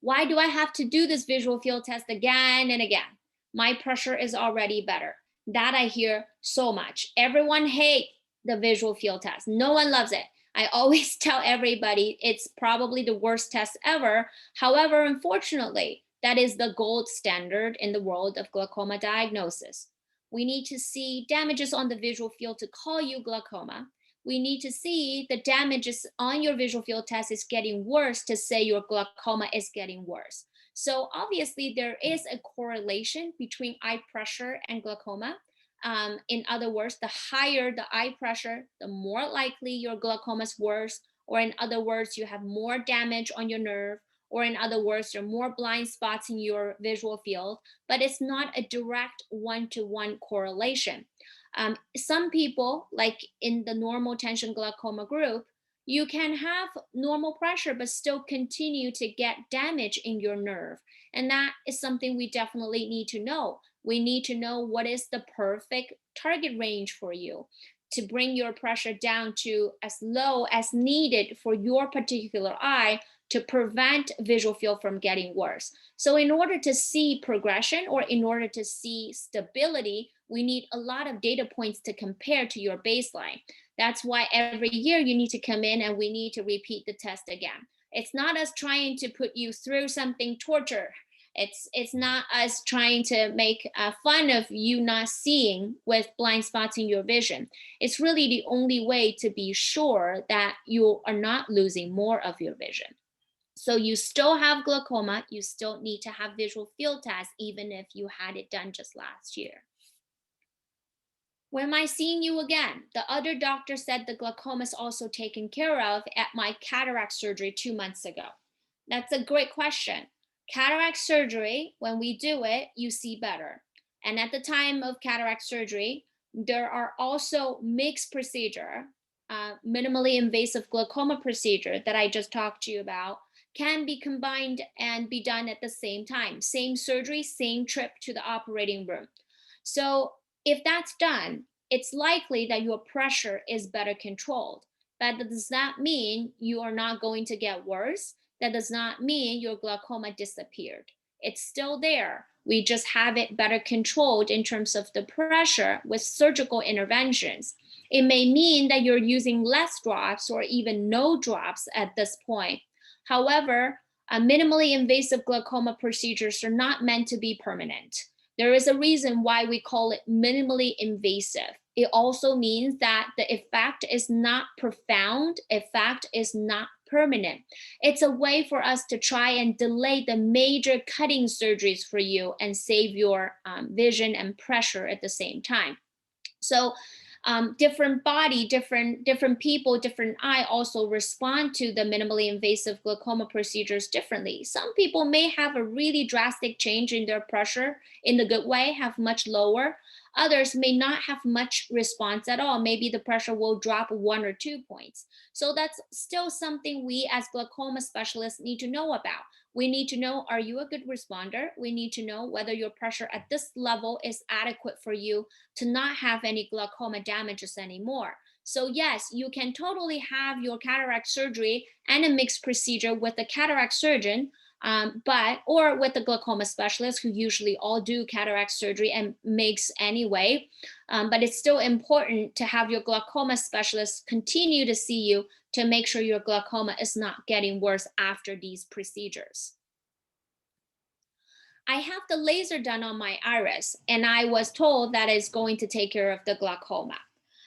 Why do I have to do this visual field test again and again? My pressure is already better. That I hear so much. Everyone hates the visual field test. No one loves it. I always tell everybody it's probably the worst test ever. However, unfortunately, that is the gold standard in the world of glaucoma diagnosis. We need to see damages on the visual field to call you glaucoma. We need to see the damages on your visual field test is getting worse to say your glaucoma is getting worse. So obviously there is a correlation between eye pressure and glaucoma. In other words, the higher the eye pressure, the more likely your glaucoma is worse, or in other words, you have more damage on your nerve, or in other words, there are more blind spots in your visual field, but it's not a direct one-to-one correlation. Some people, like in the normal tension glaucoma group, you can have normal pressure but still continue to get damage in your nerve. And that is something we definitely need to know. We need to know what is the perfect target range for you to bring your pressure down to as low as needed for your particular eye to prevent visual field from getting worse. So in order to see progression, or in order to see stability, we need a lot of data points to compare to your baseline. That's why every year you need to come in and we need to repeat the test again. It's not us trying to put you through something torture. It's not us trying to make fun of you not seeing with blind spots in your vision. It's really the only way to be sure that you are not losing more of your vision. So you still have glaucoma, you still need to have visual field tests, even if you had it done just last year. When am I seeing you again? The other doctor said the glaucoma is also taken care of at my cataract surgery 2 months ago. That's a great question. Cataract surgery, when we do it, you see better. And at the time of cataract surgery, there are also mixed procedure, minimally invasive glaucoma procedure that I just talked to you about, can be combined and be done at the same time. Same surgery, same trip to the operating room. So if that's done, it's likely that your pressure is better controlled. But that does not mean you are not going to get worse. That does not mean your glaucoma disappeared. It's still there. We just have it better controlled in terms of the pressure with surgical interventions. It may mean that you're using less drops or even no drops at this point. However, minimally invasive glaucoma procedures are not meant to be permanent. There is a reason why we call it minimally invasive. It also means that the effect is not profound, effect is not permanent. It's a way for us to try and delay the major cutting surgeries for you and save your vision and pressure at the same time. So different body, different people, different eye also respond to the minimally invasive glaucoma procedures differently. Some people may have a really drastic change in their pressure in the good way, have much lower. Others may not have much response at all. Maybe the pressure will drop 1 or 2 points. So that's still something we as glaucoma specialists need to know about. We need to know, are you a good responder? We need to know whether your pressure at this level is adequate for you to not have any glaucoma damages anymore. So yes, you can totally have your cataract surgery and a mixed procedure with a cataract surgeon, or with a glaucoma specialist who usually all do cataract surgery and makes anyway. But it's still important to have your glaucoma specialist continue to see you to make sure your glaucoma is not getting worse after these procedures. I have the laser done on my iris, and I was told that it's going to take care of the glaucoma.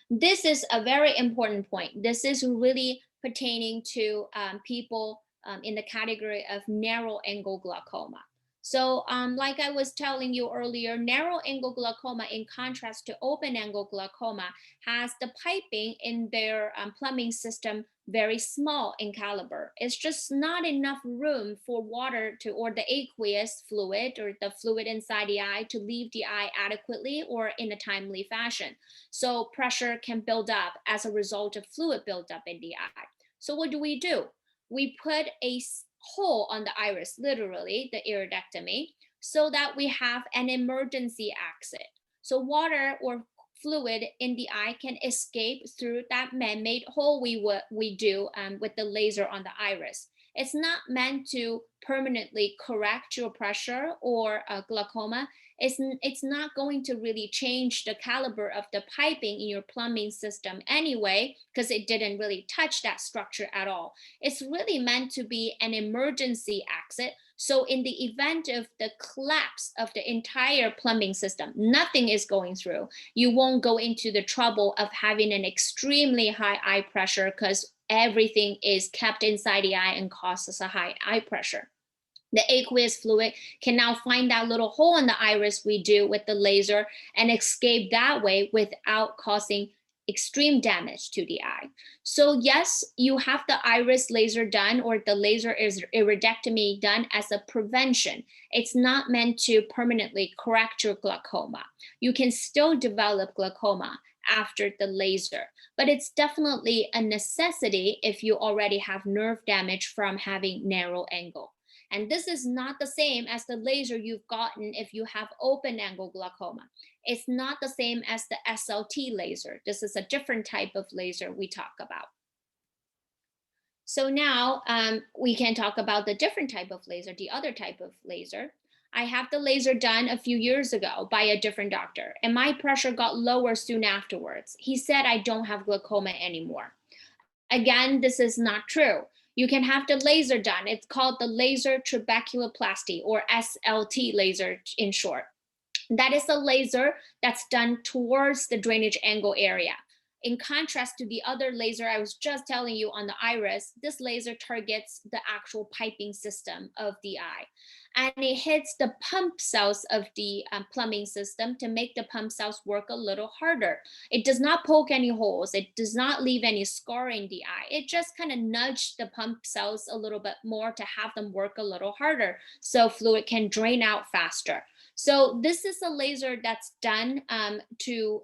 This is a very important point. This is really pertaining to people in the category of narrow angle glaucoma. So like I was telling you earlier, narrow angle glaucoma, in contrast to open angle glaucoma, has the piping in their plumbing system very small in caliber. It's just not enough room for water to, or the aqueous fluid or the fluid inside the eye to leave the eye adequately or in a timely fashion. So pressure can build up as a result of fluid buildup in the eye. So what do? We put a hole on the iris, literally the iridectomy, so that we have an emergency exit. So water or fluid in the eye can escape through that man-made hole we do with the laser on the iris. It's not meant to permanently correct your pressure or glaucoma. It's not going to really change the caliber of the piping in your plumbing system anyway, because it didn't really touch that structure at all. It's really meant to be an emergency exit. So in the event of the collapse of the entire plumbing system, nothing is going through, you won't go into the trouble of having an extremely high eye pressure because everything is kept inside the eye and causes a high eye pressure. The aqueous fluid can now find that little hole in the iris we do with the laser and escape that way without causing extreme damage to the eye. So yes, you have the iris laser done, or the laser iridectomy done as a prevention. It's not meant to permanently correct your glaucoma. You can still develop glaucoma after the laser, but it's definitely a necessity if you already have nerve damage from having narrow angle. And this is not the same as the laser you've gotten if you have open angle glaucoma. It's not the same as the SLT laser. This is a different type of laser we talk about. So now we can talk about the different type of laser, the other type of laser. I have the laser done a few years ago by a different doctor, and my pressure got lower soon afterwards. He said I don't have glaucoma anymore. Again, this is not true. You can have the laser done. It's called the laser trabeculoplasty, or SLT laser in short. That is a laser that's done towards the drainage angle area. In contrast to the other laser I was just telling you on the iris, this laser targets the actual piping system of the eye. And it hits the pump cells of the plumbing system to make the pump cells work a little harder. It does not poke any holes. It does not leave any scar in the eye. It just kind of nudged the pump cells a little bit more to have them work a little harder so fluid can drain out faster. So this is a laser that's done to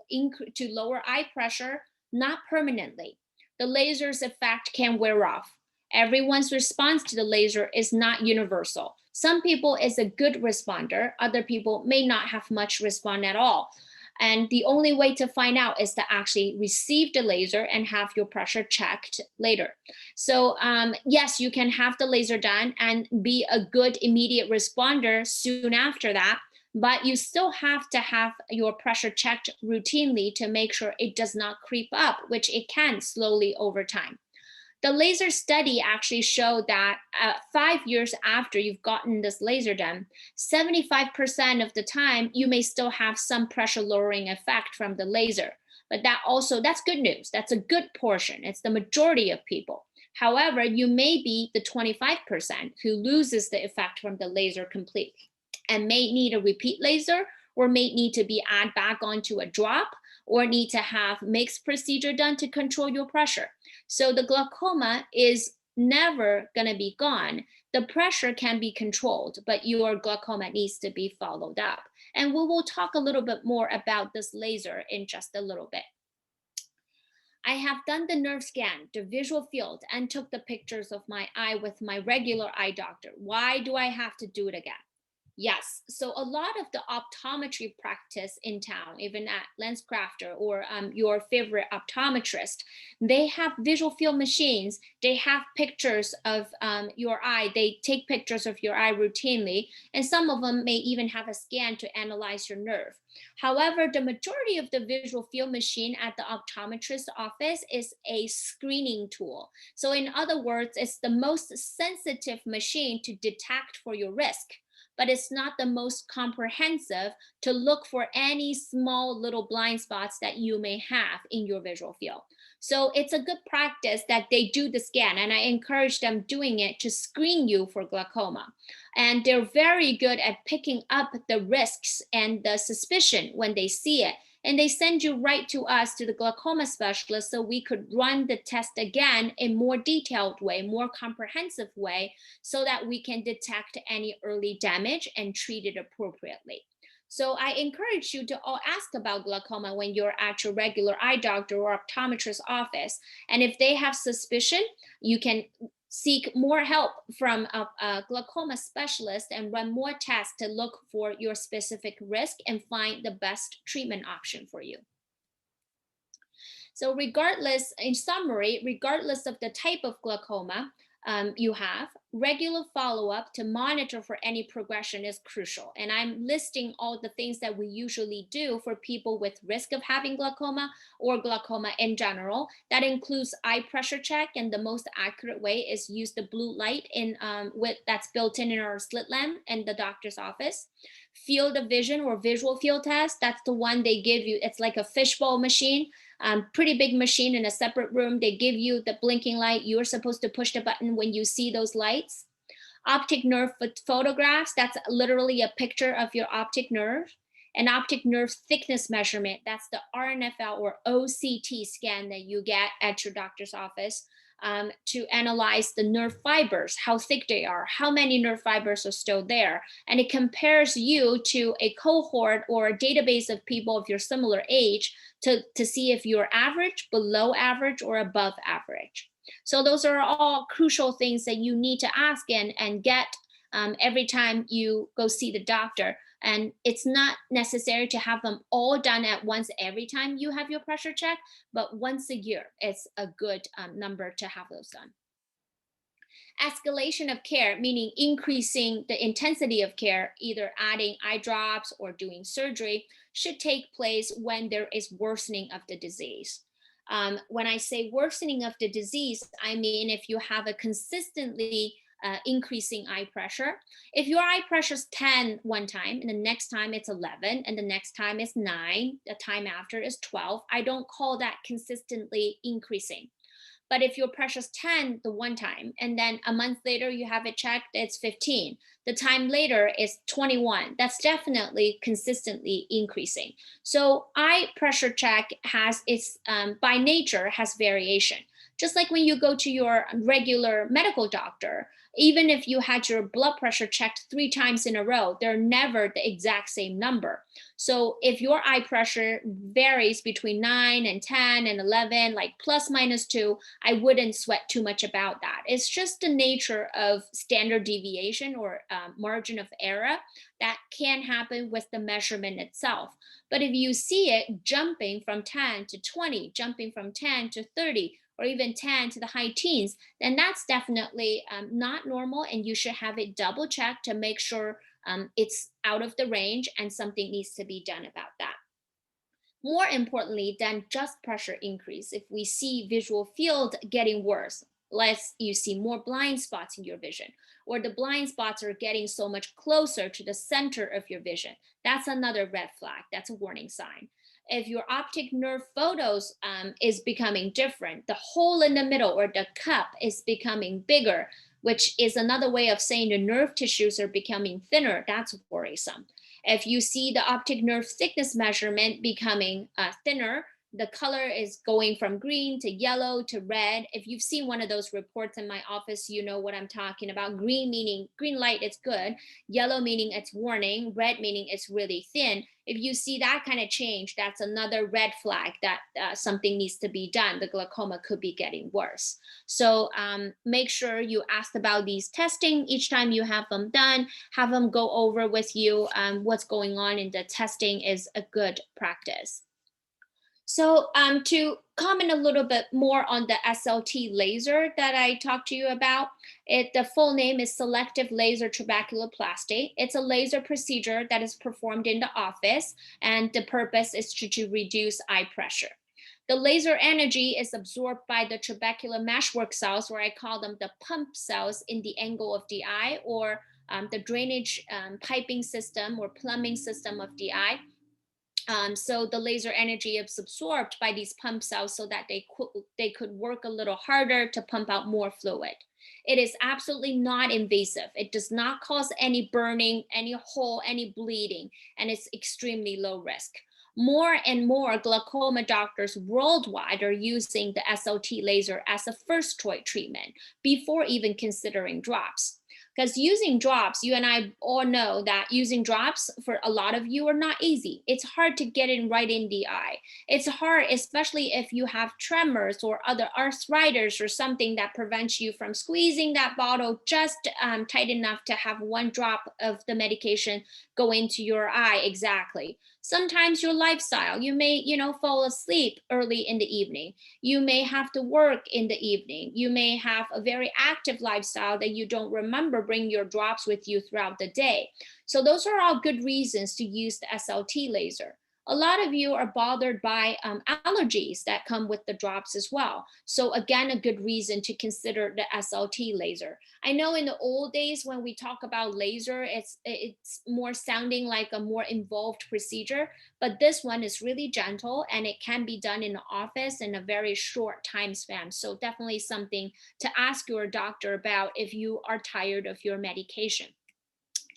lower eye pressure, not permanently. The laser's effect can wear off. Everyone's response to the laser is not universal. Some people is a good responder. Other people may not have much respond at all. And the only way to find out is to actually receive the laser and have your pressure checked later. So yes, you can have the laser done and be a good immediate responder soon after that, but you still have to have your pressure checked routinely to make sure it does not creep up, which it can slowly over time. The laser study actually showed that 5 years after you've gotten this laser done, 75% of the time you may still have some pressure lowering effect from the laser. But that's good news. That's a good portion. It's the majority of people. However, you may be the 25% who loses the effect from the laser completely and may need a repeat laser or may need to be added back onto a drop or need to have mixed procedure done to control your pressure. So the glaucoma is never going to be gone. The pressure can be controlled, but your glaucoma needs to be followed up. And we will talk a little bit more about this laser in just a little bit. I have done the nerve scan, the visual field, and took the pictures of my eye with my regular eye doctor. Why do I have to do it again? Yes, so a lot of the optometry practice in town, even at LensCrafter or your favorite optometrist, they have visual field machines. They have pictures of your eye. They take pictures of your eye routinely, and some of them may even have a scan to analyze your nerve. However, the majority of the visual field machine at the optometrist office is a screening tool. So in other words, it's the most sensitive machine to detect for your risk, but it's not the most comprehensive to look for any small little blind spots that you may have in your visual field. So it's a good practice that they do the scan, and I encourage them doing it to screen you for glaucoma. And they're very good at picking up the risks and the suspicion when they see it. And they send you right to us, to the glaucoma specialist, so we could run the test again in more detailed way, more comprehensive way, so that we can detect any early damage and treat it appropriately. So I encourage you to all ask about glaucoma when you're at your regular eye doctor or optometrist office. And if they have suspicion, you can seek more help from a glaucoma specialist and run more tests to look for your specific risk and find the best treatment option for you. So regardless, in summary, regardless of the type of glaucoma you have, regular follow-up to monitor for any progression is crucial. And I'm listing all the things that we usually do for people with risk of having glaucoma or glaucoma in general. That includes eye pressure check, and the most accurate way is use the blue light that's built in our slit lamp in the doctor's office. Field of vision or visual field test, that's the one they give you. It's like a fishbowl machine. Pretty big machine in a separate room. They give you the blinking light. You're supposed to push the button when you see those lights. Optic nerve photographs, that's literally a picture of your optic nerve. An optic nerve thickness measurement, that's the RNFL or OCT scan that you get at your doctor's office to analyze the nerve fibers, how thick they are, how many nerve fibers are still there. And it compares you to a cohort or a database of people of your similar age to see if you're average, below average, or above average. So those are all crucial things that you need to ask and get every time you go see the doctor. And it's not necessary to have them all done at once every time you have your pressure check, but once a year is a good number to have those done. Escalation of care, meaning increasing the intensity of care, either adding eye drops or doing surgery, should take place when there is worsening of the disease. When I say worsening of the disease, I mean if you have a consistently increasing eye pressure. If your eye pressure is 10 one time, and the next time it's 11, and the next time is 9, the time after is 12, I don't call that consistently increasing. But if your pressure is 10 the one time, and then a month later you have it checked, it's 15. The time later is 21. That's definitely consistently increasing. So eye pressure check has by nature has variation. Just like when you go to your regular medical doctor, even if you had your blood pressure checked 3 times in a row, they're never the exact same number. So if your eye pressure varies between 9 and 10 and 11, like plus minus 2, I wouldn't sweat too much about that. It's just the nature of standard deviation or margin of error that can happen with the measurement itself. But if you see it jumping from 10 to 20, jumping from 10 to 30, or even 10 to the high teens, then that's definitely not normal, and you should have it double checked to make sure it's out of the range and something needs to be done about that. More importantly than just pressure increase, if we see visual field getting worse, lets you see more blind spots in your vision, or the blind spots are getting so much closer to the center of your vision. That's another red flag. That's a warning sign. If your optic nerve photos is becoming different, the hole in the middle or the cup is becoming bigger, which is another way of saying the nerve tissues are becoming thinner, that's worrisome. If you see the optic nerve thickness measurement becoming thinner, the color is going from green to yellow to red. If you've seen one of those reports in my office, you know what I'm talking about. Green meaning green light, it's good. Yellow meaning it's warning. Red meaning it's really thin. If you see that kind of change, that's another red flag that something needs to be done. The glaucoma could be getting worse. So make sure you ask about these testing each time you have them done. Have them go over with you what's going on in the testing is a good practice. So to comment a little bit more on the SLT laser that I talked to you about, the full name is selective laser trabeculoplasty. It's a laser procedure that is performed in the office, and the purpose is to reduce eye pressure. The laser energy is absorbed by the trabecular meshwork cells, or I call them the pump cells in the angle of the eye, or the drainage piping system or plumbing system of the eye. So the laser energy is absorbed by these pump cells so that they could work a little harder to pump out more fluid. It is absolutely not invasive. It does not cause any burning, any hole, any bleeding, and it's extremely low risk. More and more glaucoma doctors worldwide are using the SLT laser as a first choice treatment before even considering drops. Because using drops, you and I all know that using drops for a lot of you are not easy. It's hard to get in right in the eye. It's hard, especially if you have tremors or other arthritis or something that prevents you from squeezing that bottle just tight enough to have one drop of the medication go into your eye exactly. Sometimes your lifestyle, you may, fall asleep early in the evening. You may have to work in the evening. You may have a very active lifestyle that you don't remember bring your drops with you throughout the day. So those are all good reasons to use the SLT laser. A lot of you are bothered by allergies that come with the drops as well. So again, a good reason to consider the SLT laser. I know in the old days when we talk about laser, it's more sounding like a more involved procedure, but this one is really gentle and it can be done in the office in a very short time span. So definitely something to ask your doctor about if you are tired of your medication.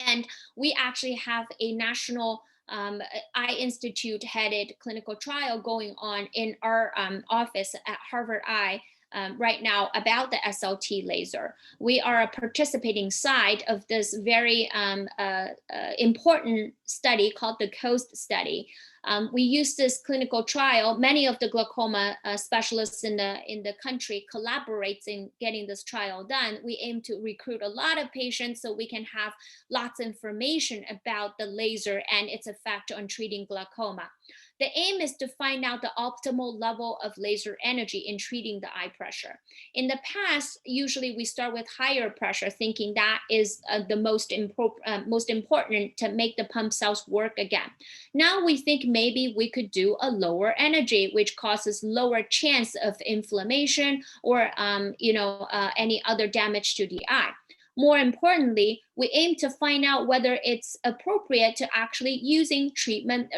And we actually have a national Eye Institute headed clinical trial going on in our office at Harvard Eye right now about the SLT laser. We are a participating site of this very important study called the COAST study. We use this clinical trial. Many of the glaucoma specialists in the country collaborates in getting this trial done. We aim to recruit a lot of patients so we can have lots of information about the laser and its effect on treating glaucoma. The aim is to find out the optimal level of laser energy in treating the eye pressure. In the past, usually we start with higher pressure, thinking that is the most important to make the pump cells work again. Now we think maybe we could do a lower energy, which causes lower chance of inflammation or any other damage to the eye. More importantly, we aim to find out whether it's appropriate to actually using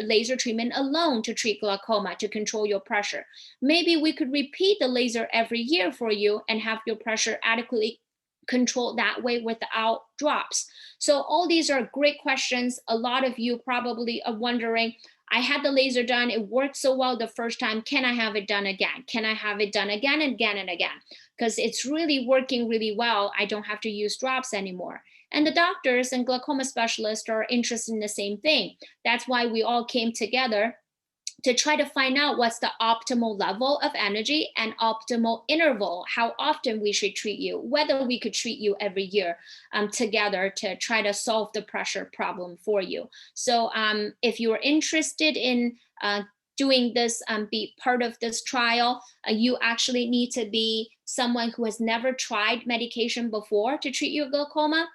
laser treatment alone to treat glaucoma to control your pressure. Maybe we could repeat the laser every year for you and have your pressure adequately controlled that way without drops. So all these are great questions. A lot of you probably are wondering, I had the laser done. It worked so well the first time. Can I have it done again? Can I have it done again and again and again? Because it's really working really well. I don't have to use drops anymore. And the doctors and glaucoma specialists are interested in the same thing. That's why we all came together to try to find out what's the optimal level of energy and optimal interval, how often we should treat you, whether we could treat you every year together to try to solve the pressure problem for you. So if you're interested in doing this, be part of this trial, you actually need to be someone who has never tried medication before to treat your glaucoma.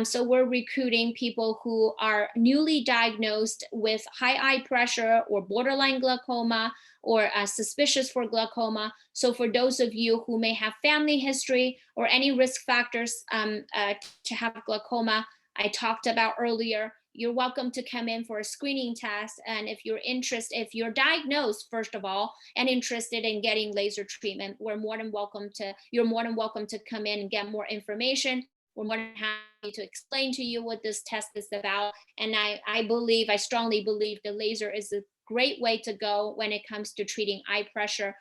So we're recruiting people who are newly diagnosed with high eye pressure or borderline glaucoma or suspicious for glaucoma. So for those of you who may have family history or any risk factors to have glaucoma, I talked about earlier, you're welcome to come in for a screening test. And if you're diagnosed, first of all, and interested in getting laser treatment, you're more than welcome to come in and get more information. We're more than happy to explain to you what this test is about. And I strongly believe the laser is a great way to go when it comes to treating eye pressure,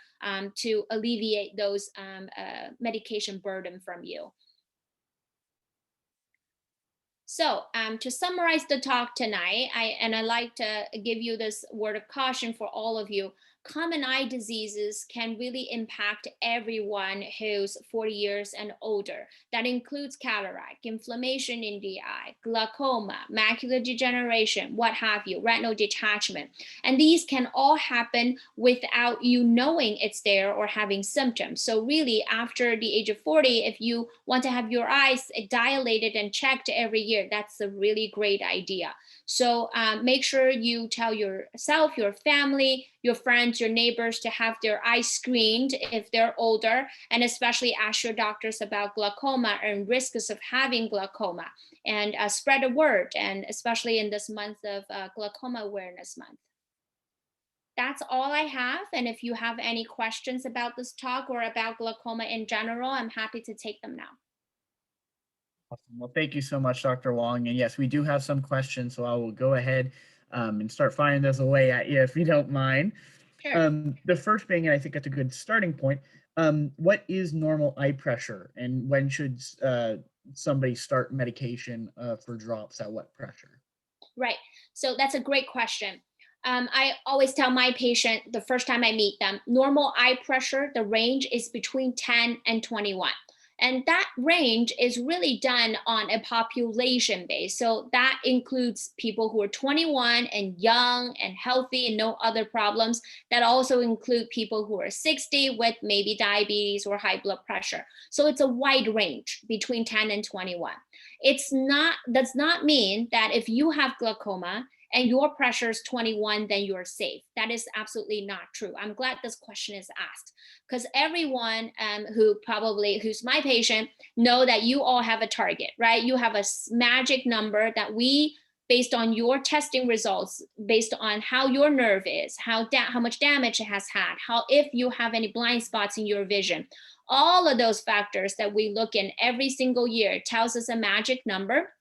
to alleviate those medication burden from you. So to summarize the talk tonight, I like to give you this word of caution for all of you. Common eye diseases can really impact everyone who's 40 years and older. That includes cataract, inflammation in the eye, glaucoma, macular degeneration, what have you, retinal detachment. And these can all happen without you knowing it's there or having symptoms. So really, after the age of 40, if you want to have your eyes dilated and checked every year, that's a really great idea. So make sure you tell yourself, your family, your friends, your neighbors to have their eyes screened if they're older, and especially ask your doctors about glaucoma and risks of having glaucoma, and spread the word, and especially in this month of Glaucoma Awareness Month. That's all I have. And if you have any questions about this talk or about glaucoma in general, I'm happy to take them now. Awesome. Well, thank you so much, Dr. Wong. And yes, we do have some questions, so I will go ahead and start firing those away at you if you don't mind. Sure. The first thing, and I think that's a good starting point, what is normal eye pressure, and when should somebody start medication for drops at what pressure? Right. So that's a great question. I always tell my patient the first time I meet them, normal eye pressure, the range is between 10 and 21. And that range is really done on a population base. So that includes people who are 21 and young and healthy and no other problems. That also include people who are 60 with maybe diabetes or high blood pressure. So it's a wide range between 10 and 21. Does not mean that if you have glaucoma and your pressure is 21, then you're safe. That is absolutely not true. I'm glad this question is asked, because everyone who's my patient know that you all have a target, right? You have a magic number that we, based on your testing results, based on how your nerve is, how much damage it has had, how if you have any blind spots in your vision, all of those factors that we look in every single year tells us a magic number.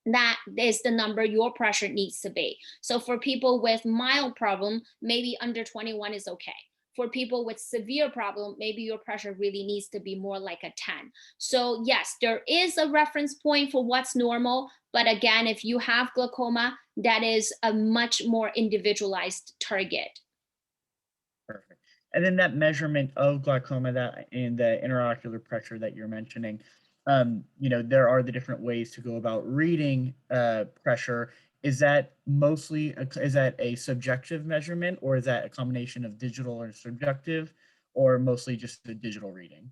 That is the number your pressure needs to be. So for people with mild problem, maybe under 21 is okay. For people with severe problem, maybe your pressure really needs to be more like a 10. So yes, there is a reference point for what's normal. But again, if you have glaucoma, that is a much more individualized target. Perfect. And then that measurement of glaucoma, that and the interocular pressure that you're mentioning, there are the different ways to go about reading pressure. Is that is that a subjective measurement, or is that a combination of digital or subjective, or mostly just a digital reading?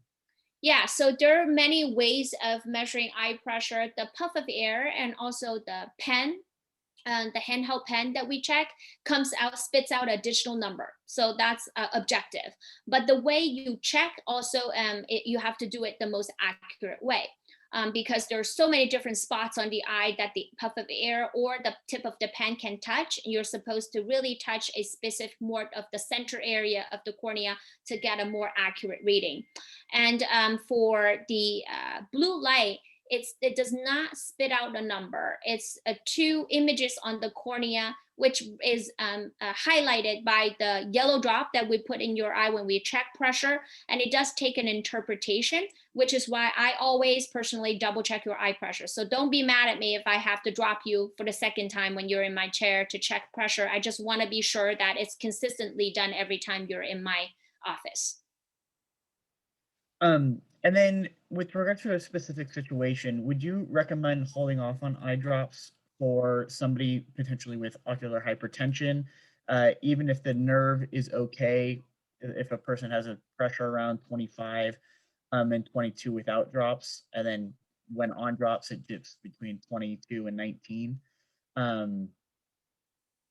Yeah, so there are many ways of measuring eye pressure. The puff of air and also the pen, the handheld pen that we check spits out a digital number. So that's objective. But the way you check also, you have to do it the most accurate way. Because there are so many different spots on the eye that the puff of air or the tip of the pen can touch. You're supposed to really touch a specific more of the center area of the cornea to get a more accurate reading. And for the blue light, it does not spit out a number. It's two images on the cornea, which is highlighted by the yellow drop that we put in your eye when we check pressure. And it does take an interpretation, which is why I always personally double check your eye pressure. So don't be mad at me if I have to drop you for the second time when you're in my chair to check pressure. I just want to be sure that it's consistently done every time you're in my office. And then with regard to a specific situation, would you recommend holding off on eye drops for somebody potentially with ocular hypertension, even if the nerve is okay, if a person has a pressure around 25? and 22 without drops. And then when on drops, it dips between 22 and 19. Um,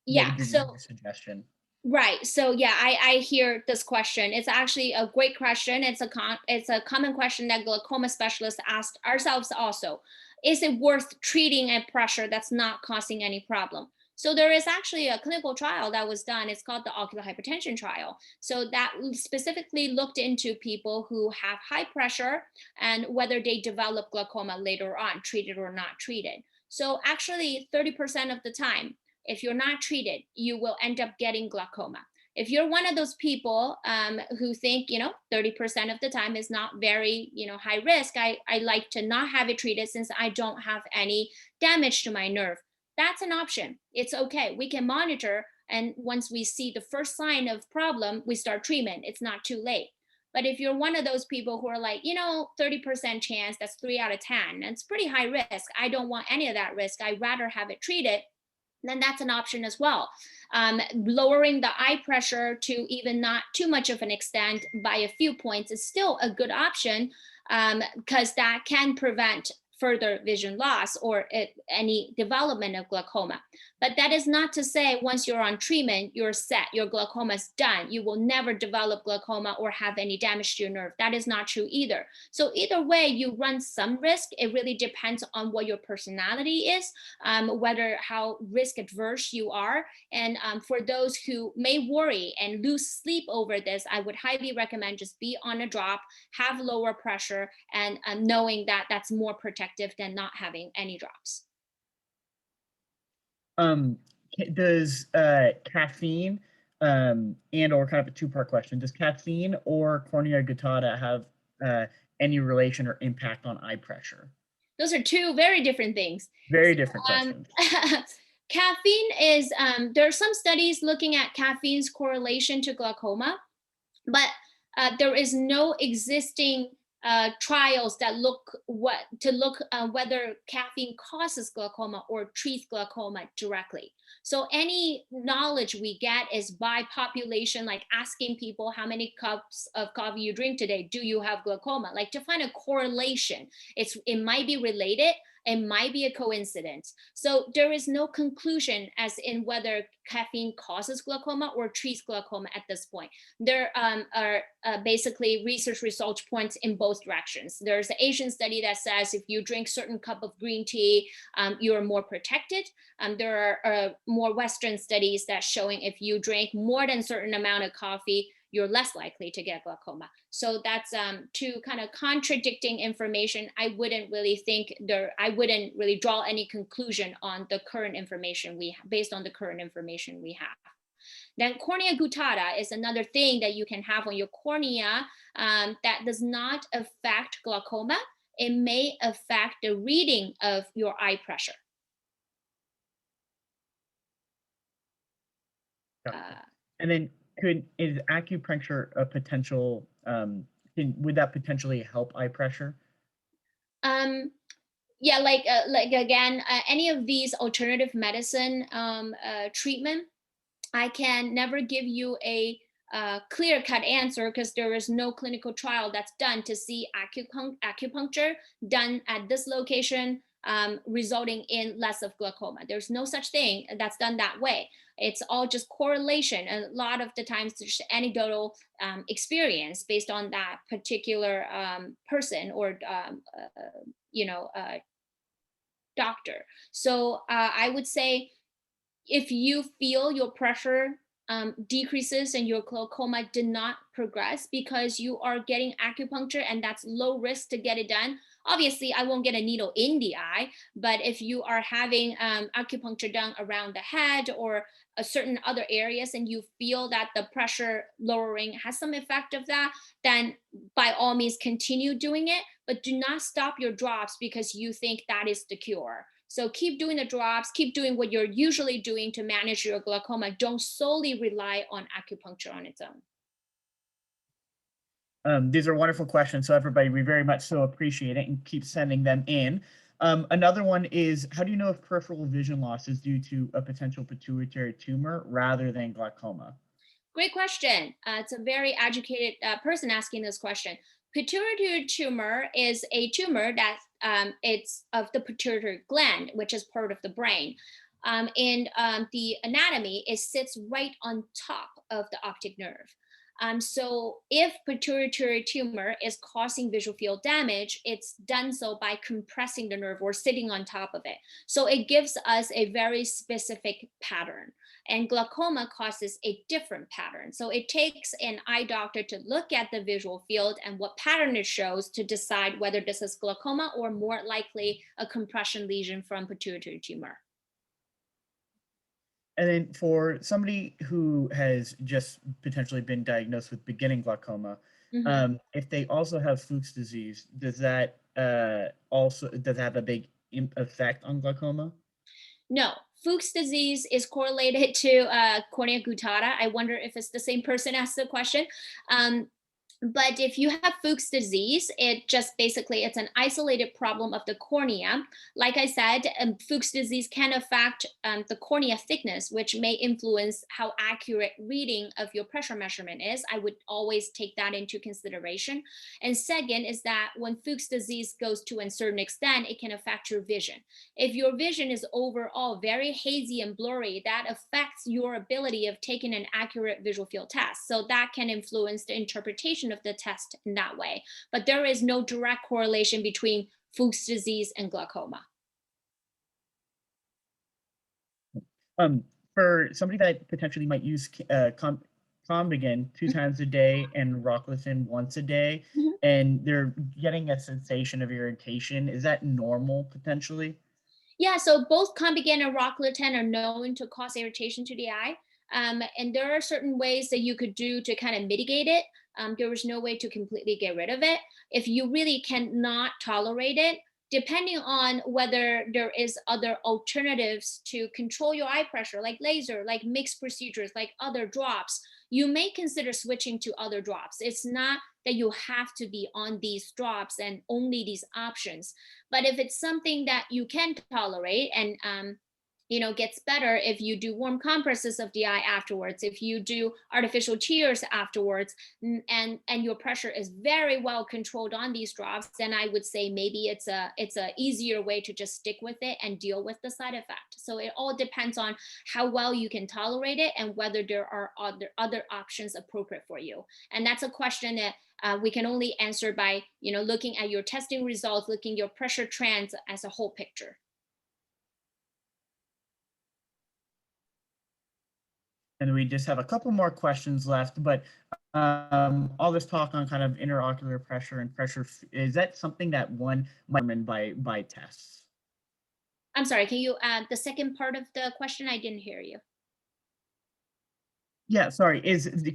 what Yeah. would your So suggestion? right. So yeah, I hear this question. It's actually a great question. It's a common question that glaucoma specialists ask ourselves also. Is it worth treating a pressure that's not causing any problem? So there is actually a clinical trial that was done. It's called the ocular hypertension trial. So that specifically looked into people who have high pressure and whether they develop glaucoma later on, treated or not treated. So actually 30% of the time, if you're not treated, you will end up getting glaucoma. If you're one of those people who think, 30% of the time is not very, high risk, I like to not have it treated since I don't have any damage to my nerve. That's an option. It's okay. We can monitor. And once we see the first sign of problem, we start treatment. It's not too late. But if you're one of those people who are like, 30% chance, that's 3 out of 10, and it's pretty high risk. I don't want any of that risk. I'd rather have it treated, then that's an option as well. Lowering the eye pressure to even not too much of an extent by a few points is still a good option, because that can prevent further vision loss or any development of glaucoma. But that is not to say once you're on treatment, you're set, your glaucoma is done. You will never develop glaucoma or have any damage to your nerve. That is not true either. So either way, you run some risk. It really depends on what your personality is, whether how risk adverse you are. And for those who may worry and lose sleep over this, I would highly recommend just be on a drop, have lower pressure, and knowing that that's more protective than not having any drops. Does caffeine and or kind of a two-part question, does caffeine or cornea guttata have any relation or impact on eye pressure? Those are two very different things. Very So, different questions. caffeine is, there are some studies looking at caffeine's correlation to glaucoma, but there is no existing trials that look whether caffeine causes glaucoma or treats glaucoma directly. So any knowledge we get is by population, like asking people how many cups of coffee you drink today. Do you have glaucoma? Like to find a correlation. It might be related. It might be a coincidence. So there is no conclusion as in whether caffeine causes glaucoma or treats glaucoma at this point. There are basically research results points in both directions. There's an Asian study that says if you drink certain cup of green tea, you're more protected. There are more Western studies that showing if you drink more than certain amount of coffee, you're less likely to get glaucoma. So that's two kind of contradicting information. I wouldn't really draw any conclusion on the current information based on the current information we have. Then cornea guttata is another thing that you can have on your cornea that does not affect glaucoma. It may affect the reading of your eye pressure. And then is acupuncture a potential, would that potentially help eye pressure? Yeah, like again, any of these alternative medicine treatment, I can never give you a clear-cut answer because there is no clinical trial that's done to see acupuncture done at this location resulting in less of glaucoma. There's no such thing that's done that way. It's all just correlation. A lot of the times, it's just anecdotal experience based on that particular person or doctor. So I would say if you feel your pressure decreases and your glaucoma did not progress because you are getting acupuncture and that's low risk to get it done, obviously I won't get a needle in the eye. But if you are having acupuncture done around the head or a certain other areas and you feel that the pressure lowering has some effect of that, then by all means continue doing it, but do not stop your drops because you think that is the cure. So keep doing the drops, keep doing what you're usually doing to manage your glaucoma. Don't solely rely on acupuncture on its own. These are wonderful questions. So everybody, we very much so appreciate it and keep sending them in. Another one is, how do you know if peripheral vision loss is due to a potential pituitary tumor rather than glaucoma? Great question. It's a very educated person asking this question. Pituitary tumor is a tumor that it's of the pituitary gland, which is part of the brain. In the anatomy, it sits right on top of the optic nerve. So if pituitary tumor is causing visual field damage, it's done so by compressing the nerve or sitting on top of it. So it gives us a very specific pattern. And glaucoma causes a different pattern. So it takes an eye doctor to look at the visual field and what pattern it shows to decide whether this is glaucoma or more likely a compression lesion from pituitary tumor. And then for somebody who has just potentially been diagnosed with beginning glaucoma, Mhm. if they also have Fuchs disease, does that also does that have a big effect on glaucoma? No, Fuchs disease is correlated to cornea guttata. I wonder if it's the same person asked the question. Um, but if you have Fuchs disease, it just basically it's an isolated problem of the cornea. Like I said, Fuchs disease can affect the cornea thickness, which may influence how accurate reading of your pressure measurement is. I would always take that into consideration. And second is that when Fuchs disease goes to a certain extent, it can affect your vision. If your vision is overall very hazy and blurry, that affects your ability of taking an accurate visual field test. So that can influence the interpretation of the test in that way. But there is no direct correlation between Fuchs disease and glaucoma. Um, for somebody that potentially might use Combigan 2 times a day and Rocklatan once a day, Mhm. and they're getting a sensation of irritation, is that normal potentially? Yeah, so both Combigan and Rocklatan are known to cause irritation to the eye. And there are certain ways that you could do to kind of mitigate it. There is no way to completely get rid of it. If you really cannot tolerate it, depending on whether there is other alternatives to control your eye pressure, like laser, like mixed procedures, like other drops, you may consider switching to other drops. It's not that you have to be on these drops and only these options, but if it's something that you can tolerate and gets better if you do warm compresses of the eye afterwards, if you do artificial tears afterwards, and your pressure is very well controlled on these drops, then I would say maybe it's a easier way to just stick with it and deal with the side effect. So it all depends on how well you can tolerate it and whether there are other options appropriate for you. And that's a question that we can only answer by looking at your testing results, looking your pressure trends as a whole picture. And we just have a couple more questions left, but all this talk on kind of interocular pressure and pressure, is that something that one might determine by tests? I'm sorry, can you add the second part of the question? I didn't hear you. Yeah, sorry.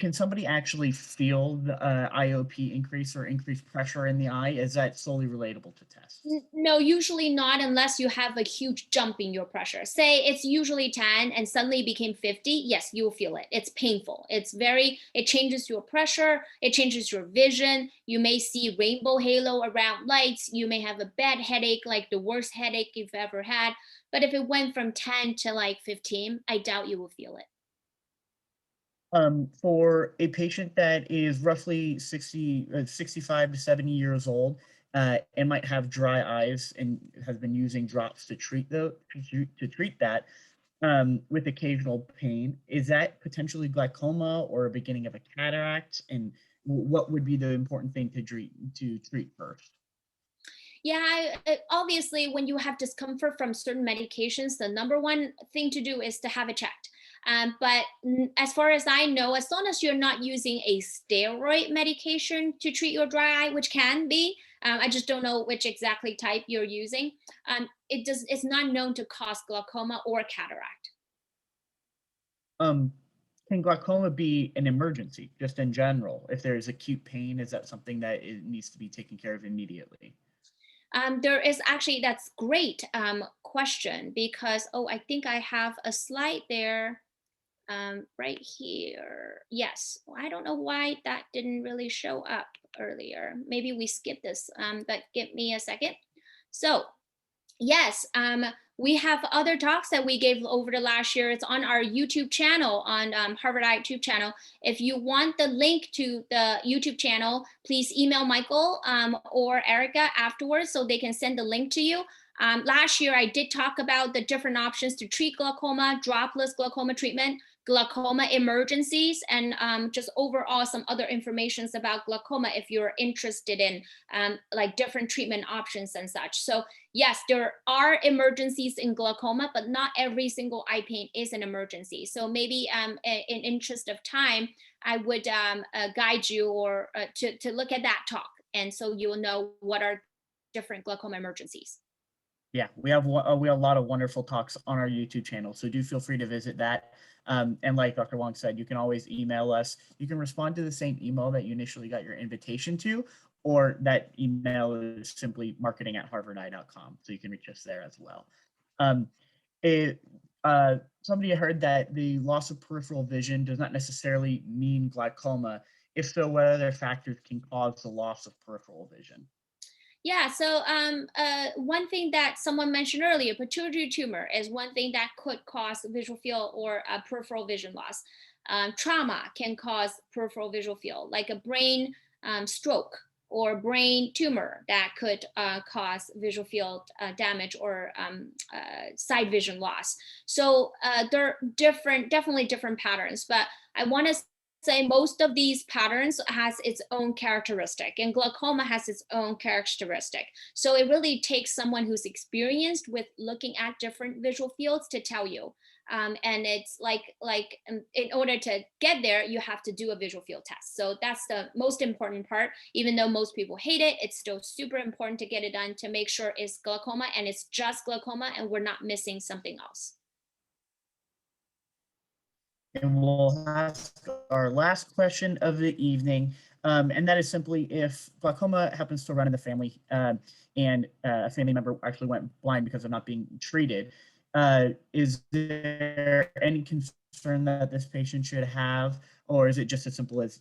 Can somebody actually feel the IOP increase or increased pressure in the eye? Is that solely relatable to tests? No, usually not unless you have a huge jump in your pressure. Say it's usually 10 and suddenly became 50. Yes, you'll feel it. It's painful. It changes your pressure, it changes your vision. You may see rainbow halo around lights. You may have a bad headache, like the worst headache you've ever had. But if it went from 10 to like 15, I doubt you will feel it. For a patient that is roughly 65 to 70 years old, and might have dry eyes and has been using drops to treat that, with occasional pain, is that potentially glaucoma or a beginning of a cataract? And what would be the important thing to treat first? Yeah, obviously, when you have discomfort from certain medications, the number one thing to do is to have it checked. But as far as I know, as long as you're not using a steroid medication to treat your dry eye, which can be, I just don't know which exactly type you're using. It's not known to cause glaucoma or cataract. Um, can glaucoma be an emergency, just in general? If there's acute pain, is that something that it needs to be taken care of immediately? There is actually that's great question because I think I have a slide there right here. Yes, I don't know why that didn't really show up earlier. Maybe we skipped this, but give me a second. So yes, We have other talks that we gave over the last year. It's on our YouTube channel, on Harvard Eye YouTube channel. If you want the link to the YouTube channel, please email Michael or Erica afterwards so they can send the link to you. Last year, I did talk about the different options to treat glaucoma, dropless glaucoma treatment, glaucoma emergencies, and just overall some other informations about glaucoma if you're interested in like different treatment options and such. So yes, there are emergencies in glaucoma, but not every single eye pain is an emergency. So maybe in interest of time, I would guide you or to look at that talk. And so you will know what are different glaucoma emergencies. Yeah, we have a lot of wonderful talks on our YouTube channel, so do feel free to visit that. And like Dr. Wang said, you can always email us. You can respond to the same email that you initially got your invitation to, or that email is simply marketing@harvardeye.com, so you can reach us there as well. Um, Somebody heard that the loss of peripheral vision does not necessarily mean glaucoma. If so, what other factors can cause the loss of peripheral vision? Yeah, so one thing that someone mentioned earlier, pituitary tumor is one thing that could cause visual field or peripheral vision loss. Trauma can cause peripheral visual field, like a brain stroke or brain tumor that could cause visual field damage or side vision loss. So they're different, definitely different patterns, but I want to say most of these patterns has its own characteristic, and glaucoma has its own characteristic. So it really takes someone who's experienced with looking at different visual fields to tell you. And it's like in order to get there, you have to do a visual field test. So that's the most important part. Even though most people hate it, it's still super important to get it done to make sure it's glaucoma and it's just glaucoma and we're not missing something else. And we'll ask our last question of the evening, and that is simply if glaucoma happens to run in the family and a family member actually went blind because of not being treated, is there any concern that this patient should have, or is it just as simple as,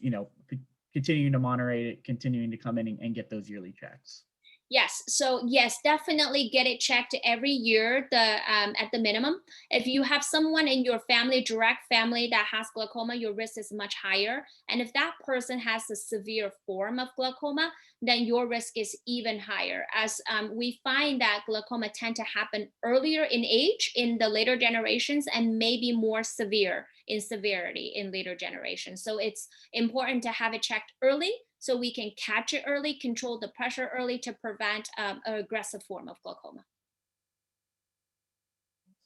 continuing to monitor it, continuing to come in and get those yearly checks? Yes. So yes, definitely get it checked every year. The at the minimum, if you have someone in your family, direct family that has glaucoma, your risk is much higher. And if that person has a severe form of glaucoma, then your risk is even higher. As we find that glaucoma tend to happen earlier in age in the later generations, and maybe more severe in severity in later generations. So it's important to have it checked early so we can catch it early, control the pressure early to prevent an aggressive form of glaucoma.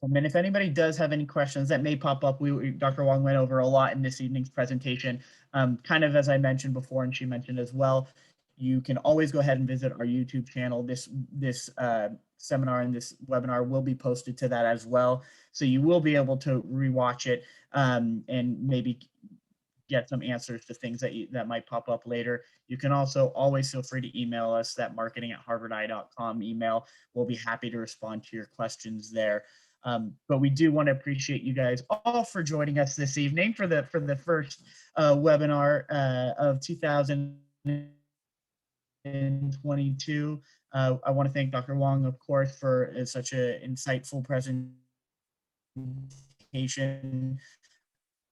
And if anybody does have any questions that may pop up, Dr. Wong went over a lot in this evening's presentation. Kind of as I mentioned before, and she mentioned as well, you can always go ahead and visit our YouTube channel. This seminar and this webinar will be posted to that as well. So you will be able to rewatch it and maybe get some answers to things that might pop up later. You can also always feel free to email us, that marketing@harvardeye.com email. We'll be happy to respond to your questions there. But we do want to appreciate you guys all for joining us this evening for the first webinar of 2022. I want to thank Dr. Wong, of course, for such an insightful presentation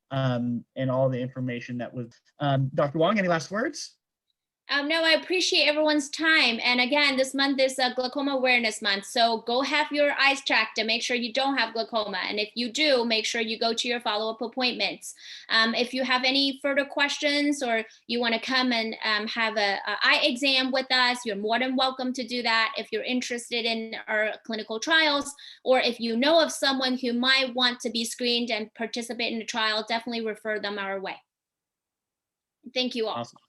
and all the information that was. Dr. Wong, any last words? No, I appreciate everyone's time. And again, this month is a Glaucoma Awareness Month. So go have your eyes checked to make sure you don't have glaucoma. And if you do, make sure you go to your follow-up appointments. If you have any further questions or you want to come and have an eye exam with us, you're more than welcome to do that. If you're interested in our clinical trials, or if you know of someone who might want to be screened and participate in the trial, definitely refer them our way. Thank you all. Awesome.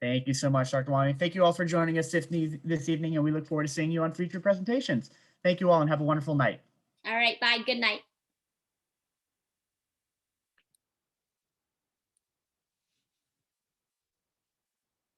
Thank you so much, Dr. Wong. Thank you all for joining us this evening, and we look forward to seeing you on future presentations. Thank you all and have a wonderful night. All right, bye. Good night.